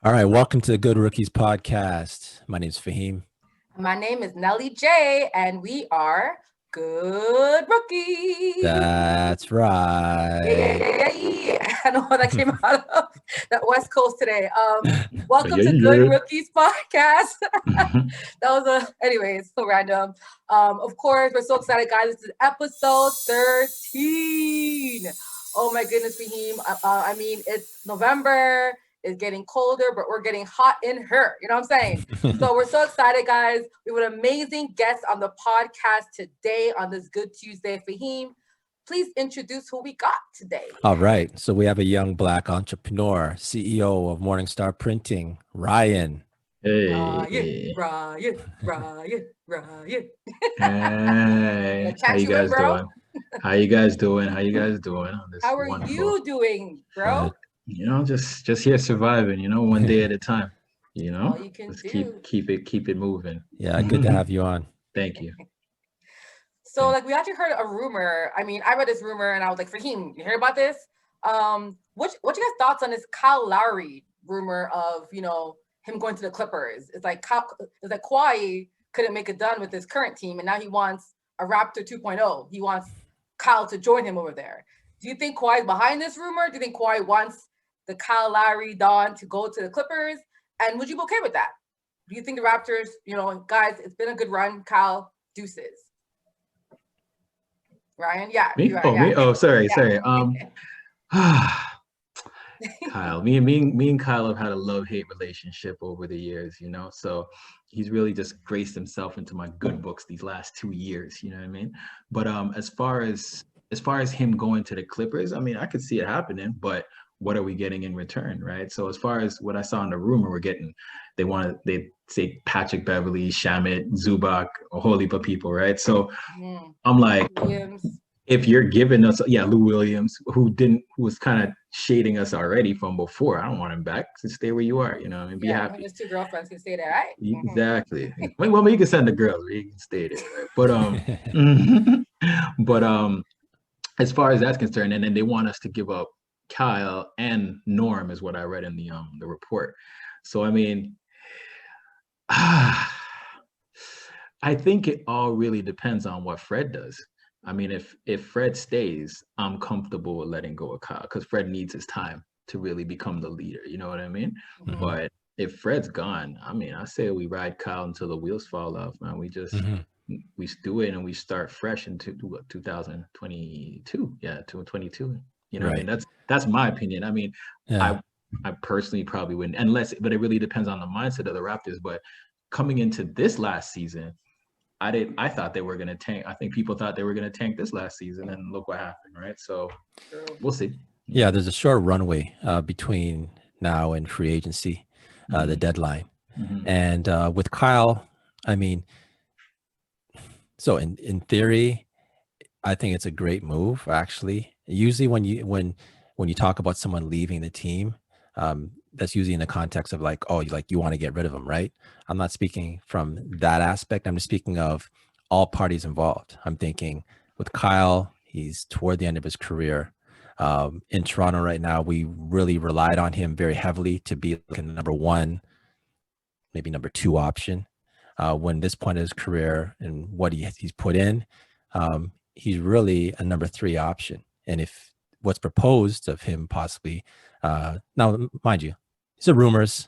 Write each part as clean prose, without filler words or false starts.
All right, welcome to the Good Rookies podcast. My name is Faheem. My name is Nelly J, and we are Good Rookies. That's right. Yeah. I know that came out of the West Coast today. Welcome to Good Rookies podcast. Anyways, so random. Of course, we're so excited, guys. This is episode 13. Oh my goodness, Faheem. I mean, it's November. It's getting colder, but we're getting hot in her. You know what I'm saying? So we're so excited, guys. We have an amazing guest on the podcast today on this Good Tuesday. Faheem, please introduce who we got today. All right. So we have a young Black entrepreneur, CEO of Morningstar Printing, Ryan. Hey. Ryan. Hey. How you guys doing? How you guys doing? How are you doing, bro? Just here surviving, one day at a time, All you can just do. keep it moving. Yeah, good to have you on. Thank you. So we actually heard a rumor. I mean, I read this rumor and I was like, Faheem, you hear about this? What you guys thoughts on this Kyle Lowry rumor of, him going to the Clippers? It's like Kawhi couldn't make it done with his current team, and now he wants a Raptor 2.0. He wants Kyle to join him over there. Do you think Kawhi's behind this rumor? Do you think Kawhi wants the Kyle Lowry Don to go to the Clippers? And would you be okay with that? Do you think the Raptors, guys, it's been a good run, Kyle, deuces. Ryan? Yeah. Me? Me? Oh, sorry. Kyle, me and Kyle have had a love-hate relationship over the years, so he's really just graced himself into my good books these last 2 years, you know what I mean? But as far as him going to the Clippers, I mean, I could see it happening, but what are we getting in return, right? So as far as what I saw in the rumor, they say Patrick Beverley, Shamit, Zubac, a whole heap of people, right? So I'm like, if you're giving us, Lou Williams, who was kind of shading us already from before, I don't want him back. So stay where you are, and be happy. His 2 girlfriends can stay there, right? Exactly. Well, you can send the girls, you can stay there, right? But as far as that's concerned, and then they want us to give up Kyle and Norm, is what I read in the report. So I mean, I think it all really depends on what Fred does. I mean, if Fred stays, I'm comfortable with letting go of Kyle, because Fred needs his time to really become the leader. You know what I mean? Mm-hmm. But if Fred's gone, I mean, I say we ride Kyle until the wheels fall off, man. We just we do it and we start fresh into 2022. Yeah, 2022. You know, right. I mean, that's my opinion. I mean, I personally probably wouldn't, but it really depends on the mindset of the Raptors. But coming into this last season, I thought they were going to tank. I think people thought they were going to tank this last season, and look what happened, right? So we'll see. Yeah, there's a short runway between now and free agency, the deadline. Mm-hmm. And with Kyle, I mean, so in theory, I think it's a great move, actually. Usually when you talk about someone leaving the team, that's usually in the context of like, oh, you want to get rid of them, right? I'm not speaking from that aspect. I'm just speaking of all parties involved. I'm thinking with Kyle, he's toward the end of his career. In Toronto right now, we really relied on him very heavily to be like a number 1, maybe number 2 option. When this point of his career and what he's put in, he's really a number 3 option. And if what's proposed of him possibly, now, mind you, these are rumors.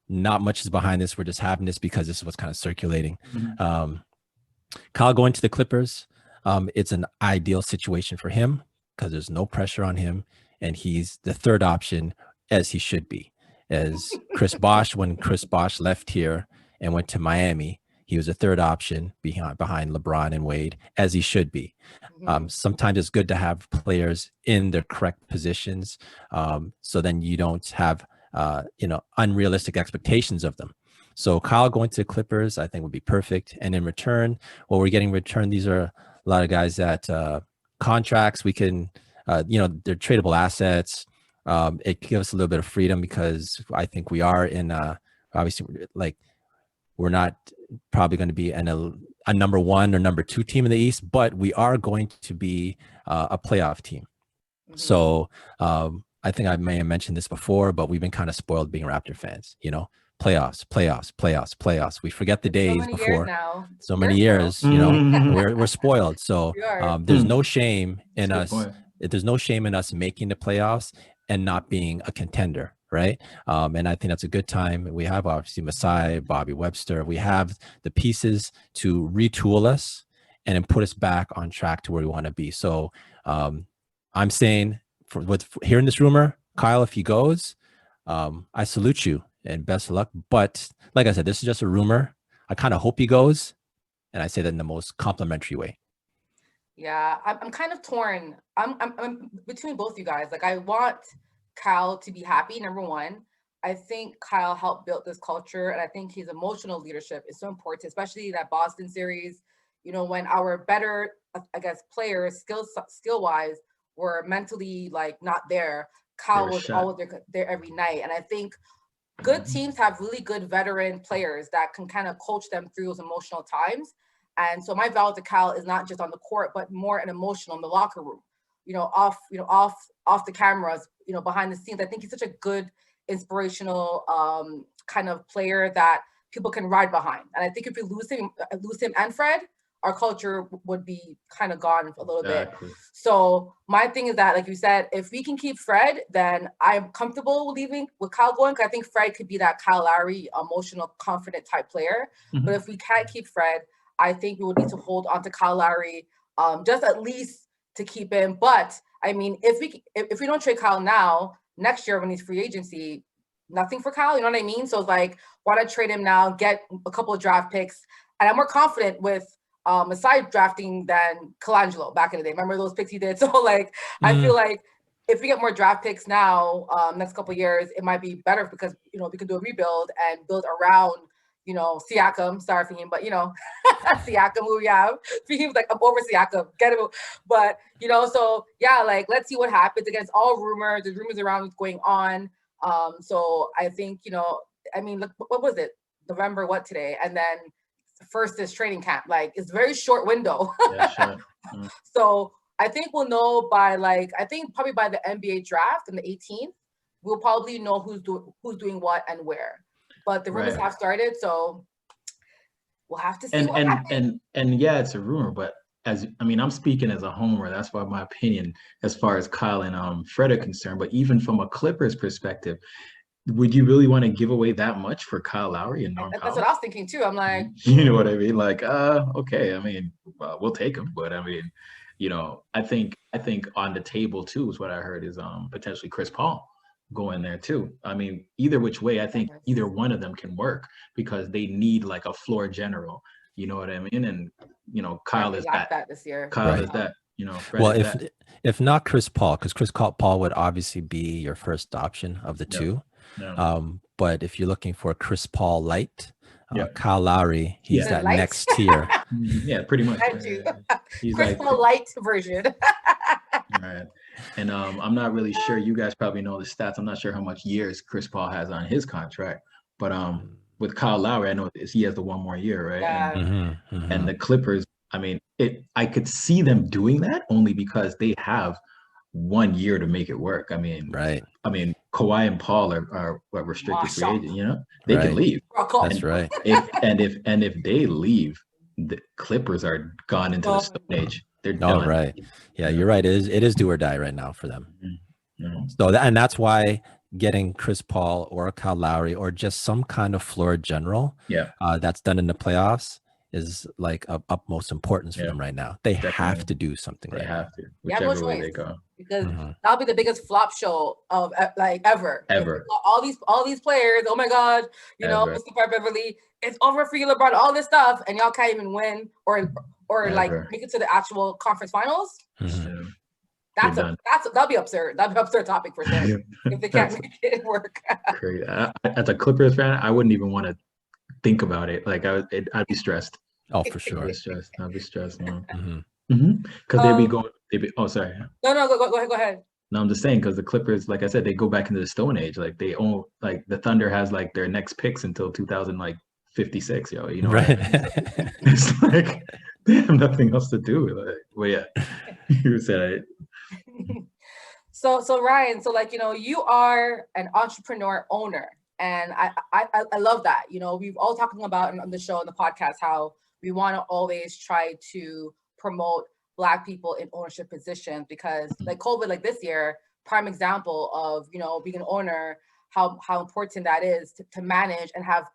Not much is behind this. We're just having this because this is what's kind of circulating. Mm-hmm. Kyle going to the Clippers, it's an ideal situation for him because there's no pressure on him, and he's the 3rd option, as he should be. As Chris Bosh, when Chris Bosh left here and went to Miami, he was a 3rd option behind LeBron and Wade, as he should be. Mm-hmm. Sometimes it's good to have players in their correct positions, so then you don't have unrealistic expectations of them. So Kyle going to the Clippers, I think, would be perfect. And in return, what we're getting in return, these are a lot of guys that contracts. We can, they're tradable assets. It gives us a little bit of freedom because I think we are in, obviously, like, we're not probably going to be in a number 1 or number 2 team in the East, but we are going to be a playoff team. Mm-hmm. So I think I may have mentioned this before, but we've been kind of spoiled being Raptor fans, you know, playoffs. We forget the days so many before. years now. So many years, you know, we're spoiled. So there's no shame in us. There's no shame in us making the playoffs and not being a contender, right? And I think that's a good time. We have obviously Masai, Bobby Webster. We have the pieces to retool us and then put us back on track to where we want to be. So I'm saying, with hearing this rumor, Kyle, if he goes, I salute you and best of luck. But like I said, this is just a rumor. I kind of hope he goes, and I say that in the most complimentary way. Yeah, I'm kind of torn. I'm between both you guys. Like, I want Kyle to be happy, number one. I think Kyle helped build this culture, and I think his emotional leadership is so important, especially that Boston series. You know, when our better, I guess, players, skill wise, were mentally like not there, Kyle was always there every night. And I think good teams have really good veteran players that can kind of coach them through those emotional times. And so my vow to Kyle is not just on the court, but more an emotional in the locker room, off the cameras, behind the scenes. I think he's such a good, inspirational kind of player that people can ride behind. And I think if we lose him and Fred, our culture would be kind of gone a little bit. So my thing is that, like you said, if we can keep Fred, then I'm comfortable leaving with Kyle going, because I think Fred could be that Kyle Lowry, emotional, confident type player. But if we can't keep Fred, I think we would need to hold on to Kyle Lowry, just at least to keep him. But I mean, if we don't trade Kyle now, next year when he's free agency, nothing for Kyle. You know what I mean? So it's like, why not trade him now, get a couple of draft picks, and I'm more confident with aside drafting than Colangelo back in the day. Remember those picks he did? So like, I feel like if we get more draft picks now, next couple of years, it might be better because, we can do a rebuild and build around, Siakam. Sorry for him, but Siakam, who we have. Faheem's like, I'm over Siakam. Get him. But, so yeah, like, let's see what happens. Again, it's all rumors. There's rumors around what's going on. So I think, I mean, look, what was it? November, what today? And then first is training camp. Like, it's a very short window. Yeah, sure. So I think we'll know by probably by the NBA draft on the 18th, we'll probably know who's doing what and where. But the rumors have started, so we'll have to see what happens. And yeah, it's a rumor, but I'm speaking as a homer. That's why my opinion as far as Kyle and Fred are concerned. But even from a Clippers perspective, would you really want to give away that much for Kyle Lowry and Norm Powell? That's what I was thinking too. I'm like, you know what I mean? Like, okay. I mean, we'll take him, but I mean, I think on the table too is what I heard is potentially Chris Paul going there too. I mean, either which way, I think either one of them can work because they need like a floor general. You know what I mean? And Kyle is that this year. Kyle is that. Fred well, is if not Chris Paul, because Chris Paul would obviously be your first option of the two. Yeah. But if you're looking for Chris Paul light, Kyle Lowry, he's that light? next tier. Yeah, pretty much. He's Chris Paul light version. Right. And I'm not really sure. You guys probably know the stats. I'm not sure how much years Chris Paul has on his contract. But with Kyle Lowry, I know he has the one more year, right? Yeah. And the Clippers, I mean, I could see them doing that only because they have 1 year to make it work. I mean, Kawhi and Paul are restricted free agent. They can leave. That's right. If they leave, the Clippers are gone into the Stone Age. They're done. Right. Yeah, you're right. It is do or die right now for them. So that's why getting Chris Paul or Kyle Lowry or just some kind of floor general, that's done in the playoffs is like of utmost importance for them right now. They have to do something. They have to, whichever way they go, because that'll be the biggest flop show of like ever. All these players. Oh my God, Mr. Beverly, it's over for you, LeBron. All this stuff, and y'all can't even win or like make it to the actual conference finals. That'll be absurd. That'll be an absurd topic for sure. If they can't make it work. Great. As a Clippers fan, I wouldn't even want to think about it. Like I'd be stressed. Oh, for sure. I'd be stressed. Because they'd be. Oh, sorry. No. Go ahead. No, I'm just saying because the Clippers, like I said, they go back into the Stone Age. Like they own, like the Thunder has like their next picks until 2056. You know, right? It's like they have nothing else to do. Like, well, yeah, you said it. So Ryan, so like, you are an entrepreneur owner, and I love that. We've all talking about on the show and the podcast how we want to always try to promote Black people in ownership positions, because like COVID, like this year, prime example of, being an owner, how important that is to manage and have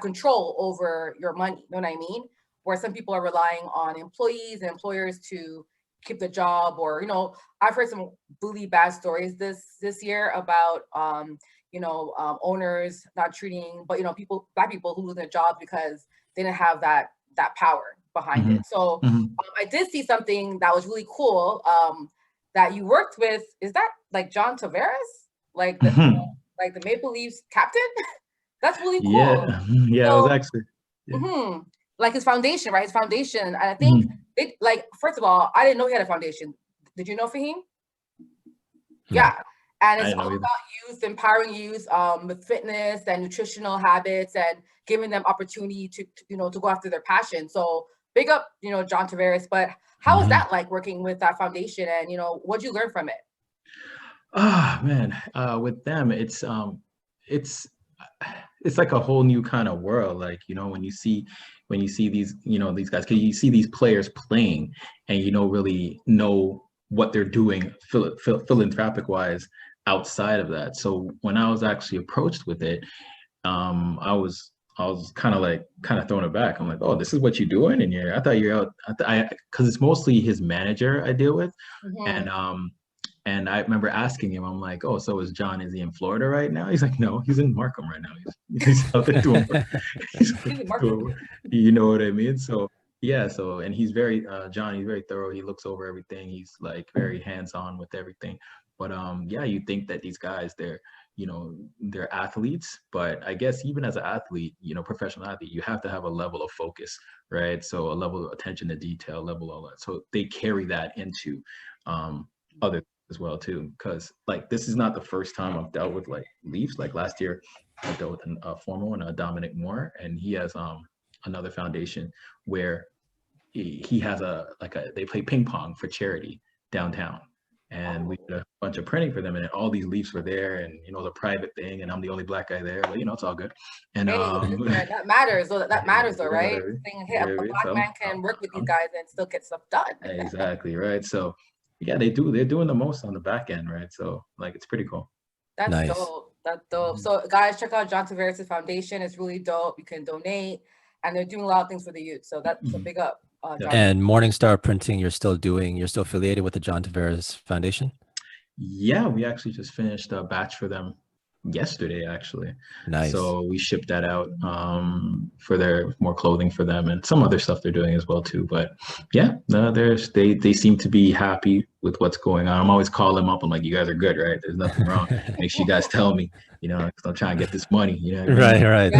control over your money. You know what I mean? Where some people are relying on employees and employers to keep the job, or I've heard some really bad stories this year about owners not treating, but Black people who lose their jobs because they didn't have that power behind it. So I did see something that was really cool, that you worked with. Is that like John Tavares, like the Maple Leafs captain? That's really cool. Yeah, So, it was actually like his foundation, right? His foundation, and I think first of all, I didn't know he had a foundation. Did you know, Faheem? Yeah. And it's all about youth, empowering youth with fitness and nutritional habits, and giving them opportunity to go after their passion. So big up, John Tavares. But how was that like, working with that foundation, and what'd you learn from it? Man, with them, it's like a whole new kind of world. Like, when you see these, these guys, because you see these players playing, and you don't really know what they're doing philanthropic wise outside of that. So when I was actually approached with it, I was kind of thrown aback. I'm like, oh, this is what you're doing, and I thought you're out. Because it's mostly his manager I deal with, and I remember asking him, I'm like, oh, so is he in Florida right now? He's like, no, he's in Markham right now. He's out there doing work. You know what I mean? So yeah, and he's very John, he's very thorough. He looks over everything. He's like very hands-on with everything. But yeah, you think that these guys, they're athletes, but I guess even as an athlete, professional athlete, you have to have a level of focus, right? So a level of attention to detail, level of that. So they carry that into other as well too, because like this is not the first time I've dealt with like Leafs. Like last year, I dealt with a former one, Dominic Moore, and he has another foundation where he has they play ping pong for charity downtown, and we did a bunch of printing for them, and all these Leafs were there, and the private thing, and I'm the only Black guy there, but it's all good. And that matters. So that matters, though, right? A Black man can work with these guys and still get stuff done. Exactly right. So yeah, they're doing the most on the back end, right? So like it's pretty cool. That's nice. Dope. That's dope. So guys, check out John Tavares' foundation. It's really dope. You can donate, and they're doing a lot of things for the youth. So that's a big up. John. And Morningstar Printing, you're still affiliated with the John Tavares Foundation? Yeah, we actually just finished a batch for them yesterday, actually. Nice. So we shipped that out for their more clothing for them, and some other stuff they're doing as well too. But yeah, they seem to be happy with what's going on. I'm always calling them up. I'm like, you guys are good, right? There's nothing wrong. Make sure you guys tell me, because I'm trying to get this money. Right.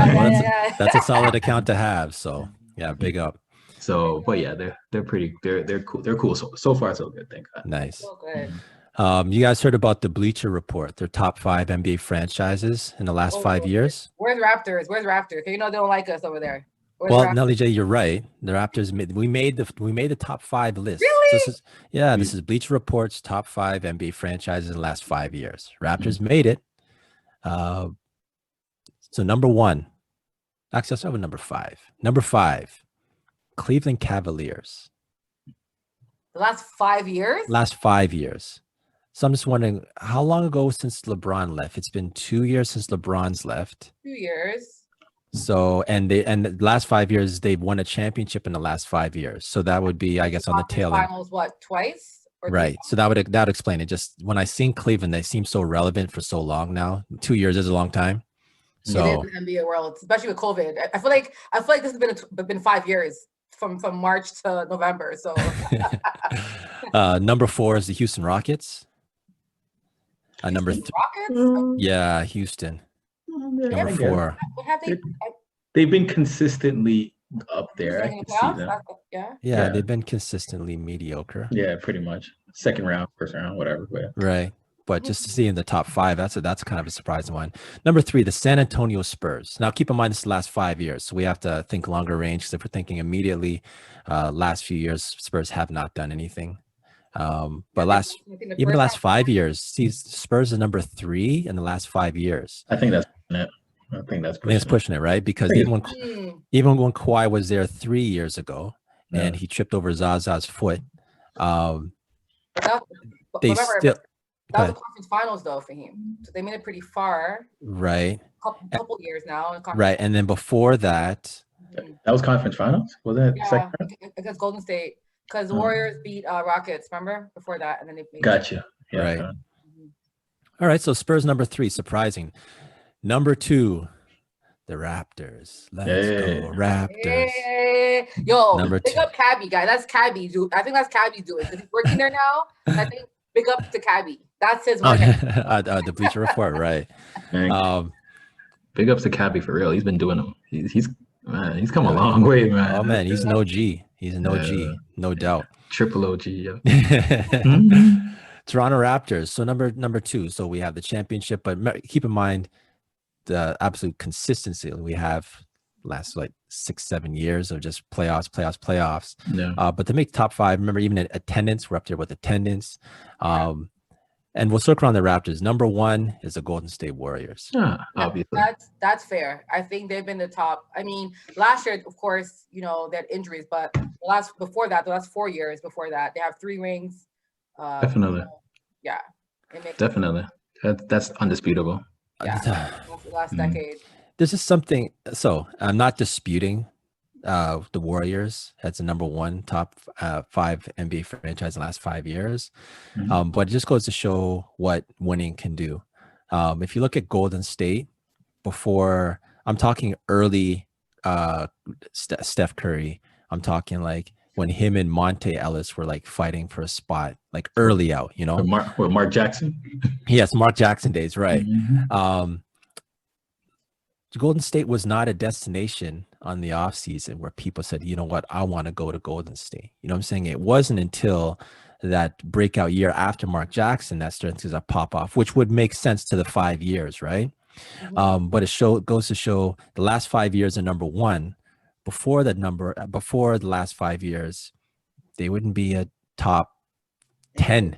That's a solid account to have. So yeah, big up. So, but yeah, they're pretty. They're cool. They're cool. So far, so good. Thank God. Nice. So good. You guys heard about the Bleacher Report, their top 5 NBA franchises in the last 5 years? Where's Raptors? They don't like us over there. Well, Nelly J, you're right. The Raptors we made the top 5 list. Really? So this is Bleacher Report's top 5 NBA franchises in the last 5 years. Raptors made it. So number 1. Actually, let's start with number 5. Number 5, Cleveland Cavaliers. The last 5 years? Last 5 years. So I'm just wondering, how long ago since LeBron left? It's been 2 years since LeBron's left. 2 years. So and the last 5 years they've won a championship in the last 5 years. So that would be, I guess, on the tail end. Finals, what, twice? Right. So that would explain it. Just when I seen Cleveland, they seem so relevant for so long now. 2 years is a long time. So it is an NBA world, especially with COVID. I feel like this has been 5 years from March to November. So number 4 is the Houston Rockets. Number 3, yeah, Houston. Number 4. They've been consistently up there. I can see them. Yeah, they've been consistently mediocre. Yeah, pretty much. Second round, first round, whatever. But right. But just to see in the top 5, that's kind of a surprising one. Number 3, the San Antonio Spurs. Now, keep in mind, this is the last 5 years, so we have to think longer range. Because if we're thinking immediately, last few years, Spurs have not done anything. But even the last 5 years, see, Spurs is number 3 in the last 5 years. I think that's it. I think that's pushing it, right? Because even when Kawhi was there 3 years ago and he tripped over Zaza's foot, they still. That was the conference finals though for him. So they made it pretty far. Right. Couple years now. Right. And then before that. That was conference finals? Was that second round? Against Golden State. Because the Warriors beat Rockets, remember? Before that. And then they made Gotcha. Yeah. Right. All right. So Spurs number 3, surprising. Number 2, the Raptors. Let's go, Raptors. Hey. Yo, pick up Cabby, guy. That's Cabby, dude. I think that's Cabby doing it. He's working there now. I think big up to Cabby. That's his work. The Bleacher Report, right? Big ups to Cabby for real. He's been doing them. He's come a long way, man. Oh man, he's an OG. He's an OG, no doubt. Triple OG. Yeah. Toronto Raptors. So number 2. So we have the championship, but keep in mind the absolute consistency we have last 6-7 years of just playoffs. Yeah. But to make top 5, remember even at attendance, we're up there with attendance. And we'll circle around the Raptors. Number 1 is the Golden State Warriors. Obviously. That's fair. I think they've been the top. I mean, last year, of course, they had injuries, but the last 4 years before that, they have 3 rings. Definitely. Yeah. Definitely. That's undisputable. Yeah. Last decade. There's just something. So I'm not disputing the Warriors as the number 1 top 5 NBA franchise in the last 5 years. But it just goes to show what winning can do. If you look at Golden State before, I'm talking early Steph Curry. I'm talking like when him and Monte Ellis were fighting for a spot, early out, With Mark Jackson? Yes, Mark Jackson days, right. Golden State was not a destination on the offseason where people said, you know what, I want to go to Golden State. You know what I'm saying? It wasn't until that breakout year after Mark Jackson that started to pop off, which would make sense to the 5 years, right? But it goes to show the last 5 years are number 1. Before the last 5 years, they wouldn't be a top 10.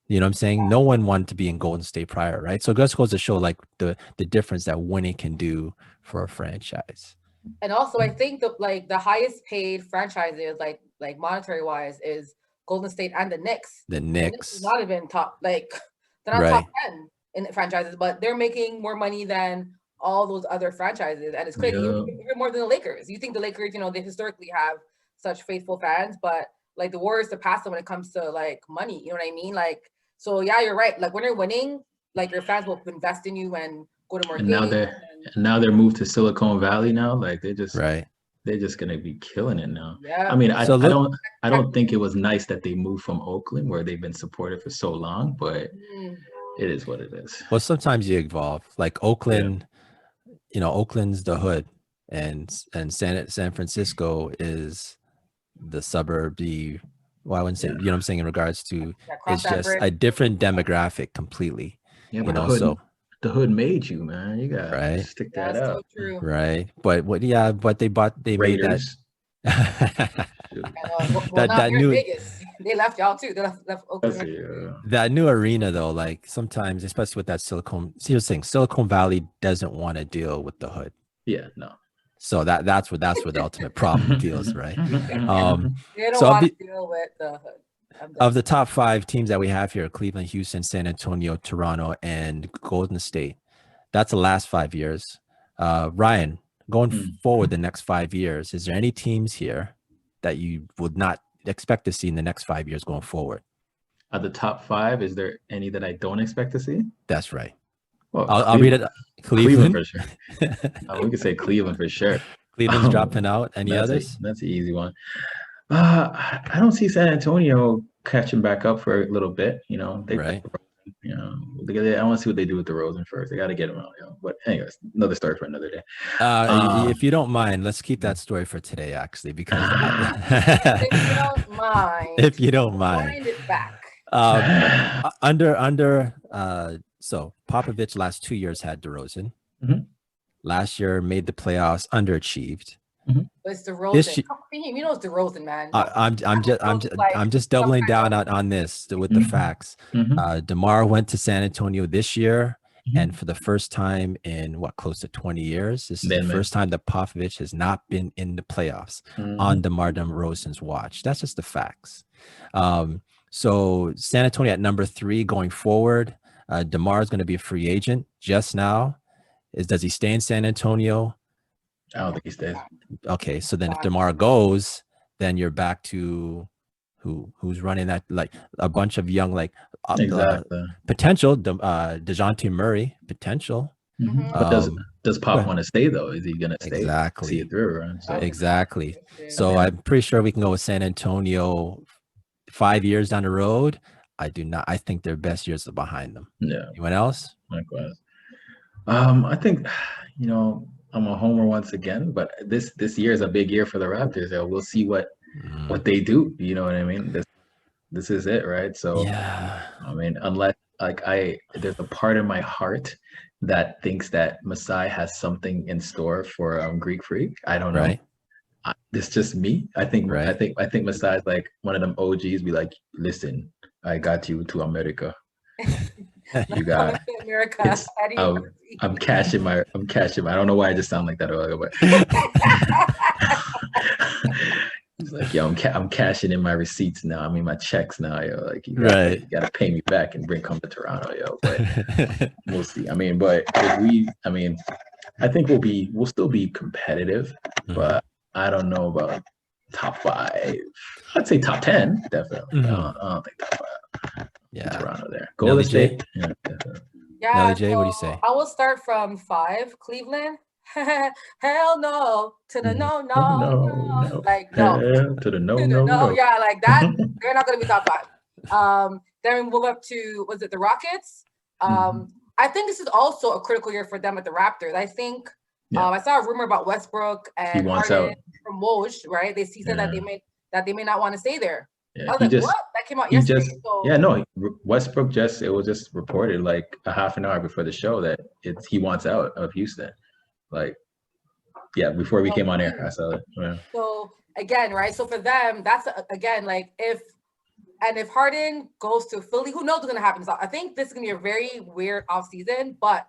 You know what I'm saying? No one wanted to be in Golden State prior, right? So it just goes to show the difference that winning can do for a franchise. And also, I think the highest paid franchises, like monetary wise, is Golden State and the Knicks. The Knicks not even top, they're not top 10 in the franchises, but they're making more money than all those other franchises, and it's crazy. Even more than the Lakers. You think the Lakers, they historically have such faithful fans, but the Warriors surpass them when it comes to money. You know what I mean? So yeah, you're right. When you're winning, your fans will invest in you and go to more games. Now they're moved to Silicon Valley now. They're just right. They're just gonna be killing it now. Yeah. I mean, I don't think it was nice that they moved from Oakland, where they've been supported for so long, but it is what it is. Well, sometimes you evolve. Oakland, Oakland's the hood, and San Francisco is the suburb. I wouldn't say, what I'm saying in regards to, it's just a different demographic completely. Yeah, but the hood made you, man. You gotta stick that out. So true. Right. But they Raiders. made that. that new Vegas. They left y'all too. They left Oakland. That new arena though, sometimes, especially with that Silicon Valley doesn't want to deal with the hood. Yeah, no. So that's where the ultimate problem deals, right? They don't want to deal with the hood. Of the top 5 teams that we have here, Cleveland, Houston, San Antonio, Toronto, and Golden State. That's the last 5 years. Ryan, going forward the next 5 years, is there any teams here that you would not expect to see in the next 5 years going forward? At the top 5, is there any that I don't expect to see? That's right. Well, I'll read it. Cleveland for sure. We could say Cleveland for sure. Cleveland's dropping out. Any others? That's an easy one. I don't see San Antonio catching back up for a little bit. Right. I want to see what they do with DeRozan first. They got to get him out. But anyways, another story for another day. If you don't mind, let's keep that story for today, actually, because if you don't mind, wind it back. So Popovich last 2 years had DeRozan. Last year made the playoffs, underachieved. But it's DeRozan. You know it's DeRozan, man. I'm just doubling down on this with the facts. DeMar went to San Antonio this year, and for the first time in close to 20 years, this is the first time that Popovich has not been in the playoffs on DeMar DeRozan's watch. That's just the facts. So San Antonio at number 3 going forward. DeMar is going to be a free agent just now. Does he stay in San Antonio? I don't think he stays. Okay, so then if DeMar goes, then you're back to who's running that, like a bunch of young, like potential DeJounte Murray potential. But does Pop want to stay though? Is he gonna stay? Exactly. See it through, right? So. Exactly. So I'm pretty sure we can go with San Antonio 5 years down the road. I think their best years are behind them. Yeah. Anyone else? Likewise. I think, I'm a homer once again, but this year is a big year for the Raptors. We'll see what they do. You know what I mean? This is it, right? So yeah. I mean, unless there's a part of my heart that thinks that Masai has something in store for Greek Freak. I don't know. Right. It's just me. I think Masai's like one of them OGs. Be like, listen, I got you to America. You got America. I'm cashing my. I don't know why I just sound like that earlier, but he's like, yo, I'm cashing in my receipts now. I mean, my checks now, yo. Like, you gotta pay me back and come to Toronto, yo. But we'll see. I mean, but I think we'll still be competitive, but I don't know about top 5. I'd say top 10, definitely. I don't think top 5. Yeah, Toronto there. Golden State. Nelly J, what do you say? I will start from 5. Cleveland. Hell no to the no. Like no to the no. Yeah, like that. They're not going to be top 5. Then we move up to the Rockets. I think this is also a critical year for them at the Raptors. I think I saw a rumor about Westbrook and he wants Harden out from Woj, right? He said that they may not want to stay there. Yeah, I was like, what? That came out yesterday. Westbrook it was just reported like a half an hour before the show that he wants out of Houston. Like, before we came on air, I saw it. Yeah. So again, right? So for them, that's again, like if Harden goes to Philly, who knows what's gonna happen? So I think this is gonna be a very weird offseason, but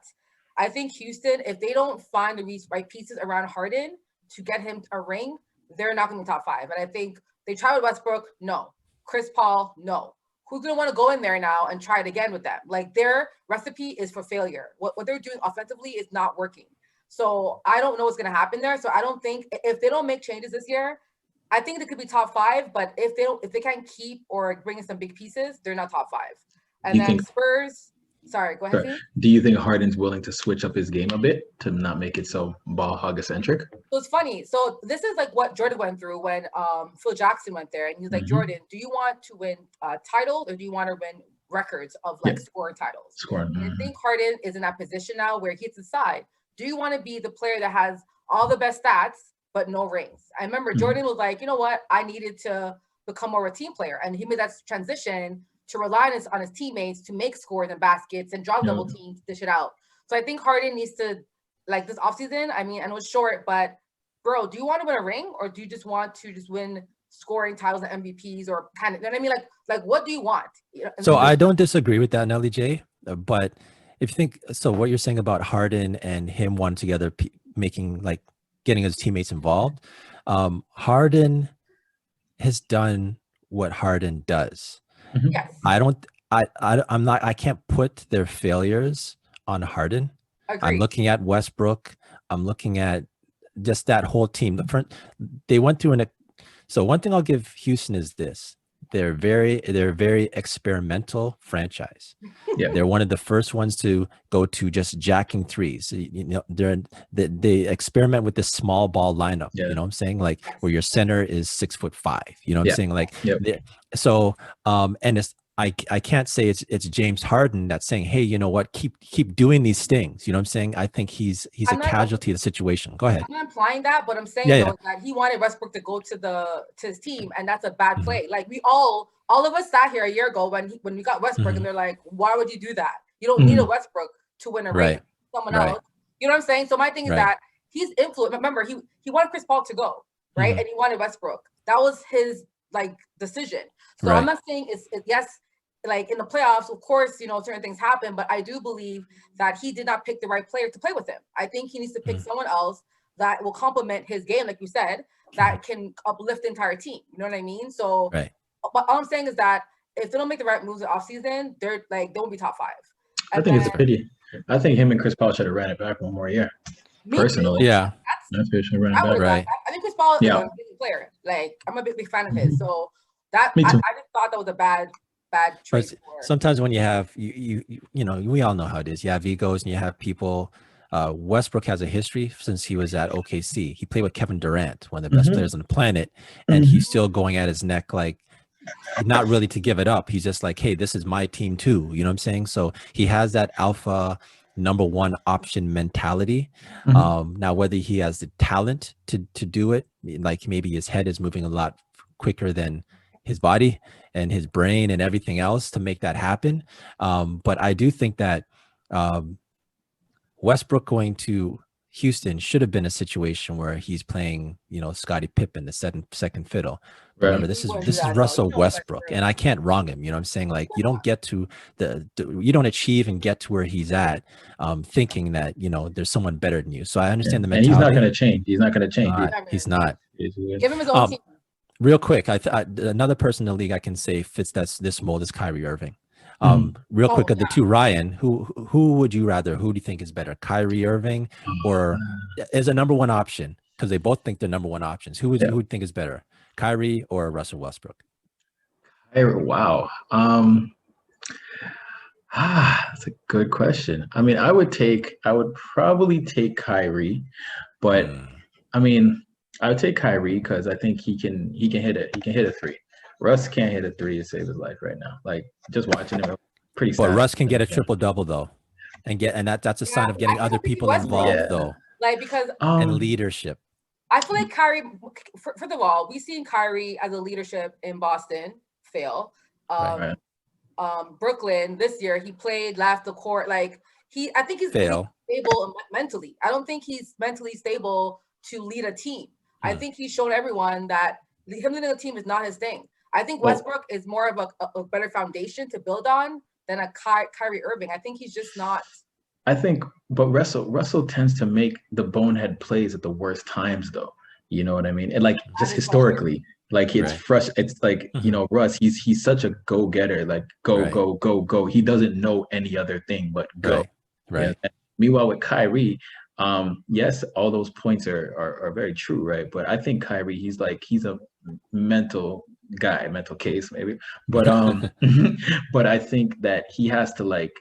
I think Houston, if they don't find the right pieces around Harden to get him a ring, they're not gonna be top 5. And I think they tried with Westbrook, no. Chris Paul, no. Who's going to want to go in there now and try it again with them? Like, their recipe is for failure. What they're doing offensively is not working. So I don't know what's going to happen there. So I don't think if they don't make changes this year, I think they could be top 5. But if they can't keep or bring in some big pieces, they're not top 5. And then Spurs. Sorry, go ahead. Sure. Do you think Harden's willing to switch up his game a bit to not make it so ball hog-centric? So it's funny. So this is like what Jordan went through when Phil Jackson went there. And he's like, Jordan, do you want to win titles or do you want to win records of scoring titles? Scoring. And I think Harden is in that position now where he has to decide, do you want to be the player that has all the best stats but no rings? I remember Jordan was like, you know what? I needed to become more of a team player. And he made that transition to rely on his teammates to make scores and baskets and draw double teams, dish it out. So I think Harden needs to, like this offseason, I mean, I know it's short, but bro, do you want to win a ring or do you just want to win scoring titles and MVPs or kind of, you know what I mean? Like what do you want? So I don't disagree with that, Nelly J, but if you think, so what you're saying about Harden and him wanting together, getting his teammates involved, Harden has done what Harden does. Yes. I can't put their failures on Harden. Agreed. I'm looking at Westbrook. I'm looking at just that whole team. They went through so one thing I'll give Houston is this. They're a very experimental franchise. Yeah. They're one of the first ones to go to just jacking threes. They experiment with this small ball lineup. Yeah. You know what I'm saying? Like where your center is 6'5". You know what I'm saying? Like so and it's I can't say it's James Harden that's saying, hey, you know what, keep doing these things. You know what I'm saying? I think he's a casualty of the situation. Go ahead. I'm not implying that, but I'm saying that he wanted Westbrook to go to his team, and that's a bad play. Like we all of us sat here a year ago when we got Westbrook, and they're like, why would you do that? You don't need a Westbrook to win a ring. Someone else. You know what I'm saying? So my thing is that he's influenced. Remember, he wanted Chris Paul to go, right? Mhm. And he wanted Westbrook. That was his like decision. So Right. I'm not saying it's yes, like in the playoffs, of course, you know, certain things happen, but I do believe that he did not pick the right player to play with him. I think he needs to pick someone else that will complement his game, like you said, that can uplift the entire team. You know what I mean? So Right. but all I'm saying is that if they don't make the right moves in off season, they're like they won't be top 5. I think it's a pity. I think him and Chris Paul should have ran it back one more year. Personally, yeah, that's who should run it back. right. I think Chris Paul is Yeah. a big player. Like I'm a big fan of his. So that Me I too. just thought that was a bad trade. Sometimes when you have you know, we all know how it is. You have egos and you have people. Westbrook has a history since he was at OKC. He played with Kevin Durant, one of the best players on the planet, and he's still going at his neck, like not really to give it up. He's just like, hey, this is my team too. You know what I'm saying? So he has that alpha number one option mentality. Now, whether he has the talent to do it, like maybe his head is moving a lot quicker than his body and his brain and everything else to make that happen. But I do think that Westbrook going to Houston should have been a situation where he's playing, you know, Scottie Pippen, the second fiddle. Right. Remember, this is Russell Westbrook, and I can't wrong him. You know what I'm saying? Like, you don't get to you don't achieve and get to where he's at, thinking that, you know, there's someone better than you. So I understand the mentality. And he's not going to change. He's not going to change. He's not. Give him his own team. Real quick, another person in the league I can say fits this mold is Kyrie Irving. Real quick, of the two, Ryan, who would you rather? Who do you think is better, Kyrie Irving or is a number one option? Because they both think they're number one options. Who would you think is better, Kyrie or Russell Westbrook? Wow. That's a good question. I mean, I would probably take Kyrie, but I mean, I would take Kyrie because I think he can hit it. He can hit a three. Russ can't hit a three to save his life right now. Like just watching him, pretty. But Russ can get a triple double though, and that's a sign of getting other people involved though. Like because and leadership. I feel like Kyrie. First of all, we've seen Kyrie as a leadership in Boston fail. Brooklyn this year, he played left the court. Like I think he's really stable mentally. I don't think he's mentally stable to lead a team. I think he's shown everyone that him leading a team is not his thing. I think Westbrook is more of a better foundation to build on than a Kyrie Irving. I think he's just not. I think, but Russell tends to make the bonehead plays at the worst times, though. You know what I mean? And like just historically, like it's fresh. It's like, you know, Russ, he's such a go-getter, like go. He doesn't know any other thing but go. Right. Yeah. Meanwhile, with Kyrie, yes, all those points are very true, right? But I think Kyrie, he's a mental guy, mental case maybe. But but I think that he has to like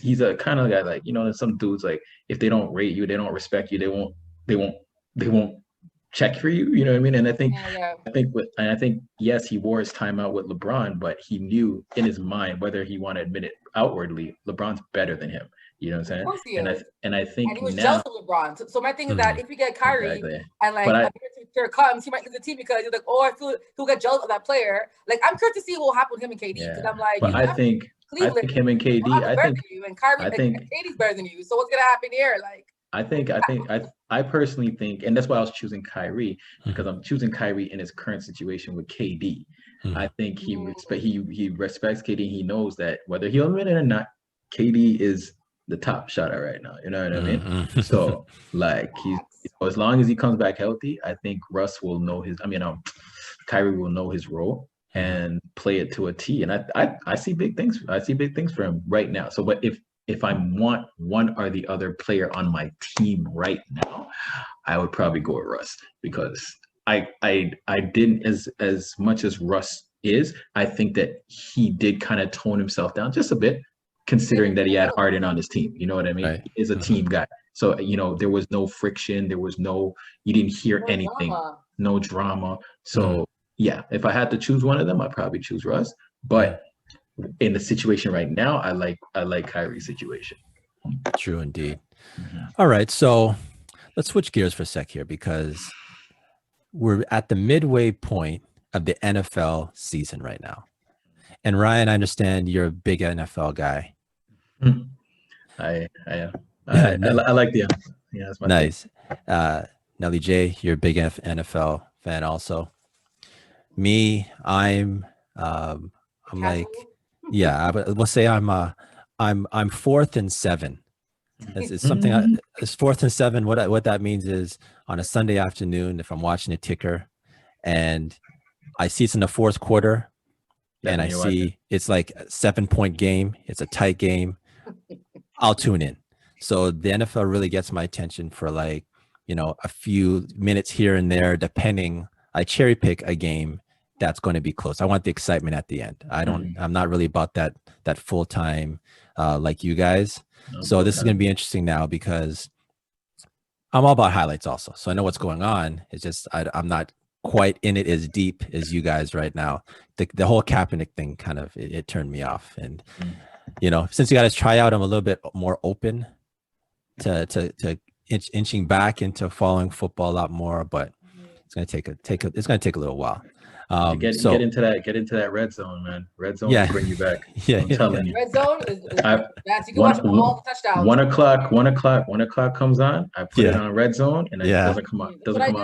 he's a kind of guy like, you know, some dudes like if they don't rate you, they don't respect you, they won't check for you, you know what I mean? And I think yes, he wore his time out with LeBron, but he knew in his mind, whether he want to admit it outwardly, LeBron's better than him. You know what I'm saying? And I think and he was jealous of LeBron. So my thing is that if you get Kyrie and like comes, he might leave the team because he's like, oh, I feel he'll get jealous of that player. Like I'm curious to see what will happen with him and KD because I'm like, but I think him and KD, I think KD's better than you. So what's gonna happen here? Like I personally think, and that's why I was choosing Kyrie because I'm choosing Kyrie in his current situation with KD. I think he respects KD. He knows that whether he'll admit it or not, KD is the top shotter right now. You know what I mean? So like as long as he comes back healthy, I think Russ will know Kyrie will know his role and play it to a T. And I see big things. I see big things for him right now. So, but if I want one or the other player on my team right now, I would probably go with Russ because I didn't as much as Russ is. I think that he did kind of tone himself down just a bit, considering that he had Harden on his team. You know what I mean? He is a team guy. So, you know, there was no friction. You didn't hear anything, no drama. So yeah, if I had to choose one of them, I'd probably choose Russ. But in the situation right now, I like Kyrie's situation. True indeed. All right. So let's switch gears for a sec here because we're at the midway point of the NFL season right now. And Ryan, I understand you're a big NFL guy. I like the Yeah, that's my Nice. Nelly J, you're a big NFL fan also. Me, I'm like, Casual. yeah, we'll say I'm fourth and 7. It's something it's fourth and 7. What that means is on a Sunday afternoon, if I'm watching a ticker and I see it's in the fourth quarter and I see it's like a 7-point game, it's a tight game, I'll tune in. So the NFL really gets my attention for like, a few minutes here and there, depending. I cherry pick a game that's going to be close. I want the excitement at the end. I'm not really about that full time like you guys. So this is going to be interesting now because I'm all about highlights also. So I know what's going on. It's just I'm not quite in it as deep as you guys right now. The whole Kaepernick thing kind of it turned me off. And since you got to try out, I'm a little bit more open to inching back into following football a lot more. But it's gonna take a little while. Get into that red zone, man. Red zone will bring you back. I'm telling you. Red zone is you can watch all the touchdowns. 1 o'clock comes on. I put it on red zone, and it doesn't come off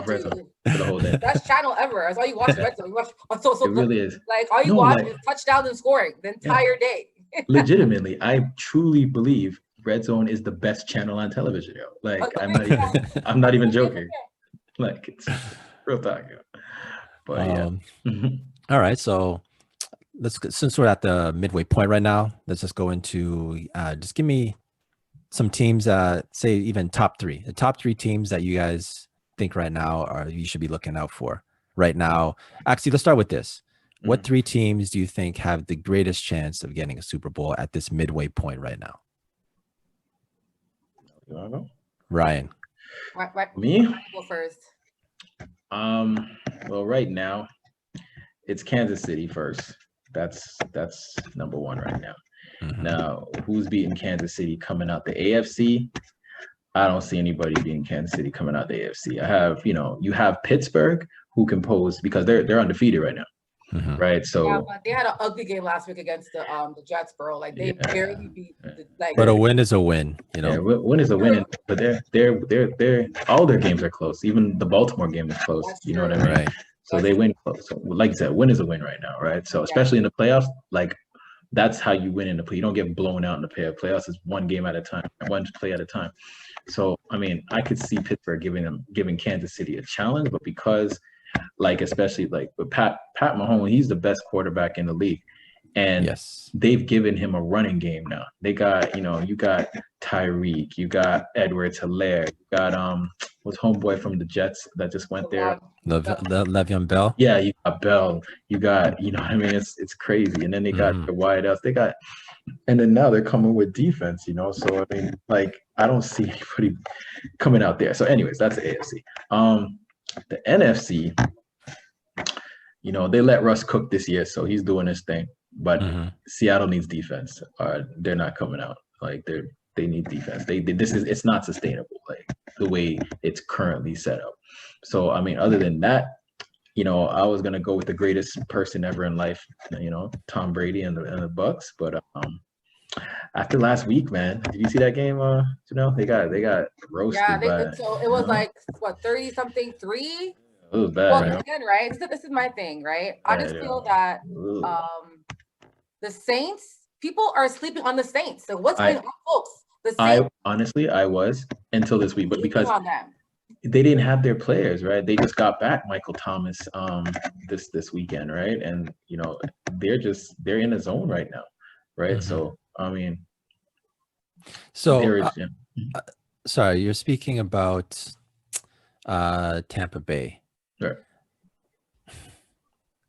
red zone for the whole day. Best channel ever. That's all you watch red zone. You watch it really is. Like all you watch is touchdowns and scoring the entire day. Legitimately, I truly believe red zone is the best channel on television. Like I'm not even joking. Like it's real talk. But all right, so since we're at the midway point right now, let's just go into just give me some teams, say even the top three teams that you guys think right now you should be looking out for right now. Actually, let's start with this. What 3 teams do you think have the greatest chance of getting a Super Bowl at this midway point right now? Ryan. Me? Go first. Well, right now it's Kansas City first. That's number 1 right now. Now, who's beating Kansas City coming out the AFC? I don't see anybody beating Kansas City coming out the AFC. I have, you have Pittsburgh who can pose because they're undefeated right now. Right. So but they had an ugly game last week against the Jets, bro. Like they barely beat but a win is a win, win is a win, but they're all their games are close. Even the Baltimore game is close. You know what I mean? Right. So they win close. So like you said, win is a win right now, right? So especially in the playoffs, like that's how you win in the play. You don't get blown out in the playoffs. Is one game at a time, one play at a time. So I mean, I could see Pittsburgh giving Kansas City a challenge, but because especially with Pat Mahomes, he's the best quarterback in the league. And they've given him a running game now. They got, you got Tyreek, you got Edwards-Helaire, you got what's homeboy from the Jets that just went there. Le'Veon Bell. Yeah, you got Bell. You got, what I mean? It's crazy. And then they got the wideouts. They got, and then now they're coming with defense, So I mean, I don't see anybody coming out there. So, anyways, that's the AFC. The NFC, they let Russ cook this year, so he's doing his thing. But Seattle needs defense. They're not coming out. They need defense. It's not sustainable, the way it's currently set up. So I mean, other than that, I was gonna go with the greatest person ever in life, Tom Brady and the Bucks. But after last week, man, did you see that game? They got roasted. Yeah, so it was 30-something 3. It was bad. Well, again, right? This is my thing, right? I just feel that the Saints, people are sleeping on the Saints. So what's going on, folks? The Saints, I was until this week, but because they didn't have their players, right? They just got back Michael Thomas this weekend, right? And they're in a zone right now, right? So I mean, sorry, you're speaking about Tampa Bay. Right.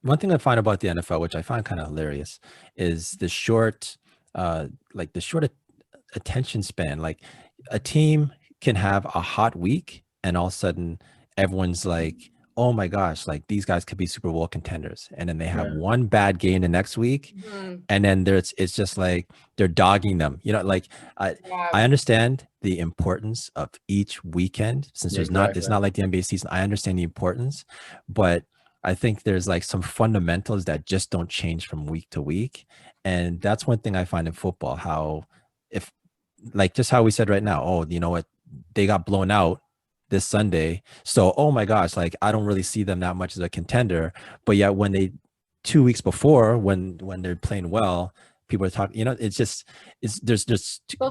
One thing I find about the NFL, which I find kind of hilarious, is the short attention span. Like a team can have a hot week and all of a sudden everyone's like, oh my gosh, these guys could be Super Bowl contenders. And then they have one bad game the next week. And then it's just like they're dogging them. I understand the importance of each weekend since it's not like the NBA season. I understand the importance, but I think there's some fundamentals that just don't change from week to week. And that's one thing I find in football, how just how we said right now, they got blown out this Sunday. So, oh my gosh, like I don't really see them that much as a contender. But yet when they 2 weeks before, when they're playing well, people are talking, there's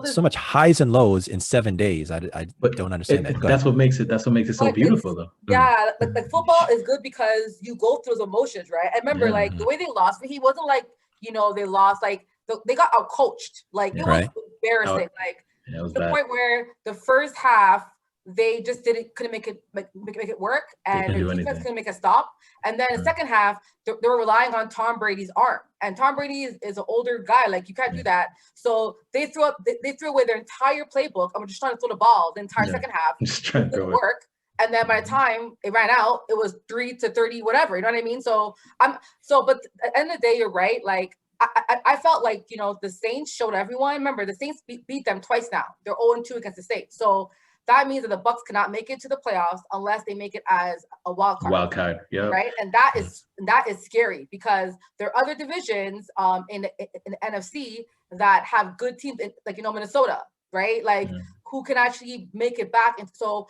so much highs and lows in 7 days. I But don't understand that. that's what makes it so beautiful though. Yeah, like football is good because you go through those emotions, right? I remember like the way they lost, he wasn't like, they lost, like they got out coached. Like it was embarrassing. Like to the point where the first half they just couldn't make it work, and the defense couldn't make a stop. And then the second half, they were relying on Tom Brady's arm, and Tom Brady is an older guy. Like you can't do that. So they threw away their entire playbook. I'm just trying to throw the ball the entire second half. Just trying to throw it. Work. And then by the time it ran out, it was 3-30, whatever. You know what I mean? So but at the end of the day, you're right. Like I felt like, the Saints showed everyone. Remember, the Saints beat them twice now. They're 0-2 against the Saints. So that means that the Bucs cannot make it to the playoffs unless they make it as a wild card. Wild card, yeah. Right, and that is scary because there are other divisions in the NFC that have good teams, like Minnesota, right? Like who can actually make it back, and so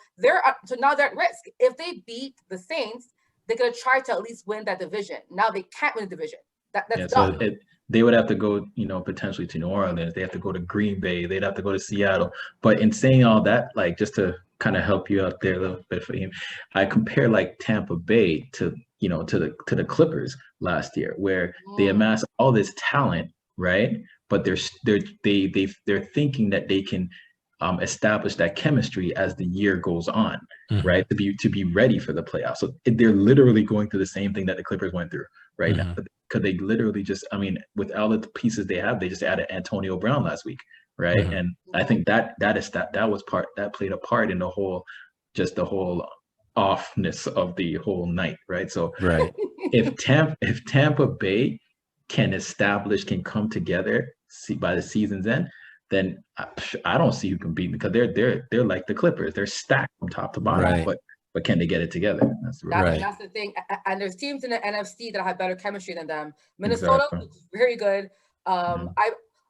now they're at risk. If they beat the Saints, they're gonna try to at least win that division. Now they can't win the division. That's done. So they would have to go, potentially to New Orleans. They have to go to Green Bay. They'd have to go to Seattle. But in saying all that, like just to kind of help you out there a little bit, Faheem, I compare like Tampa Bay to the Clippers last year, where they amassed all this talent, right? But they're thinking that they can establish that chemistry as the year goes on, right? To be ready for the playoffs. So they're literally going through the same thing that the Clippers went through right now. Because they literally just, with all of the pieces they have, they just added Antonio Brown last week, right? And I think that played a part in the whole offness of the whole night, right? So if Tampa Bay can come together by the season's end, then I don't see who can beat, because they're like the Clippers. They're stacked from top to bottom, but can they get it together? That's the thing. And there's teams in the NFC that have better chemistry than them. Minnesota is very good. And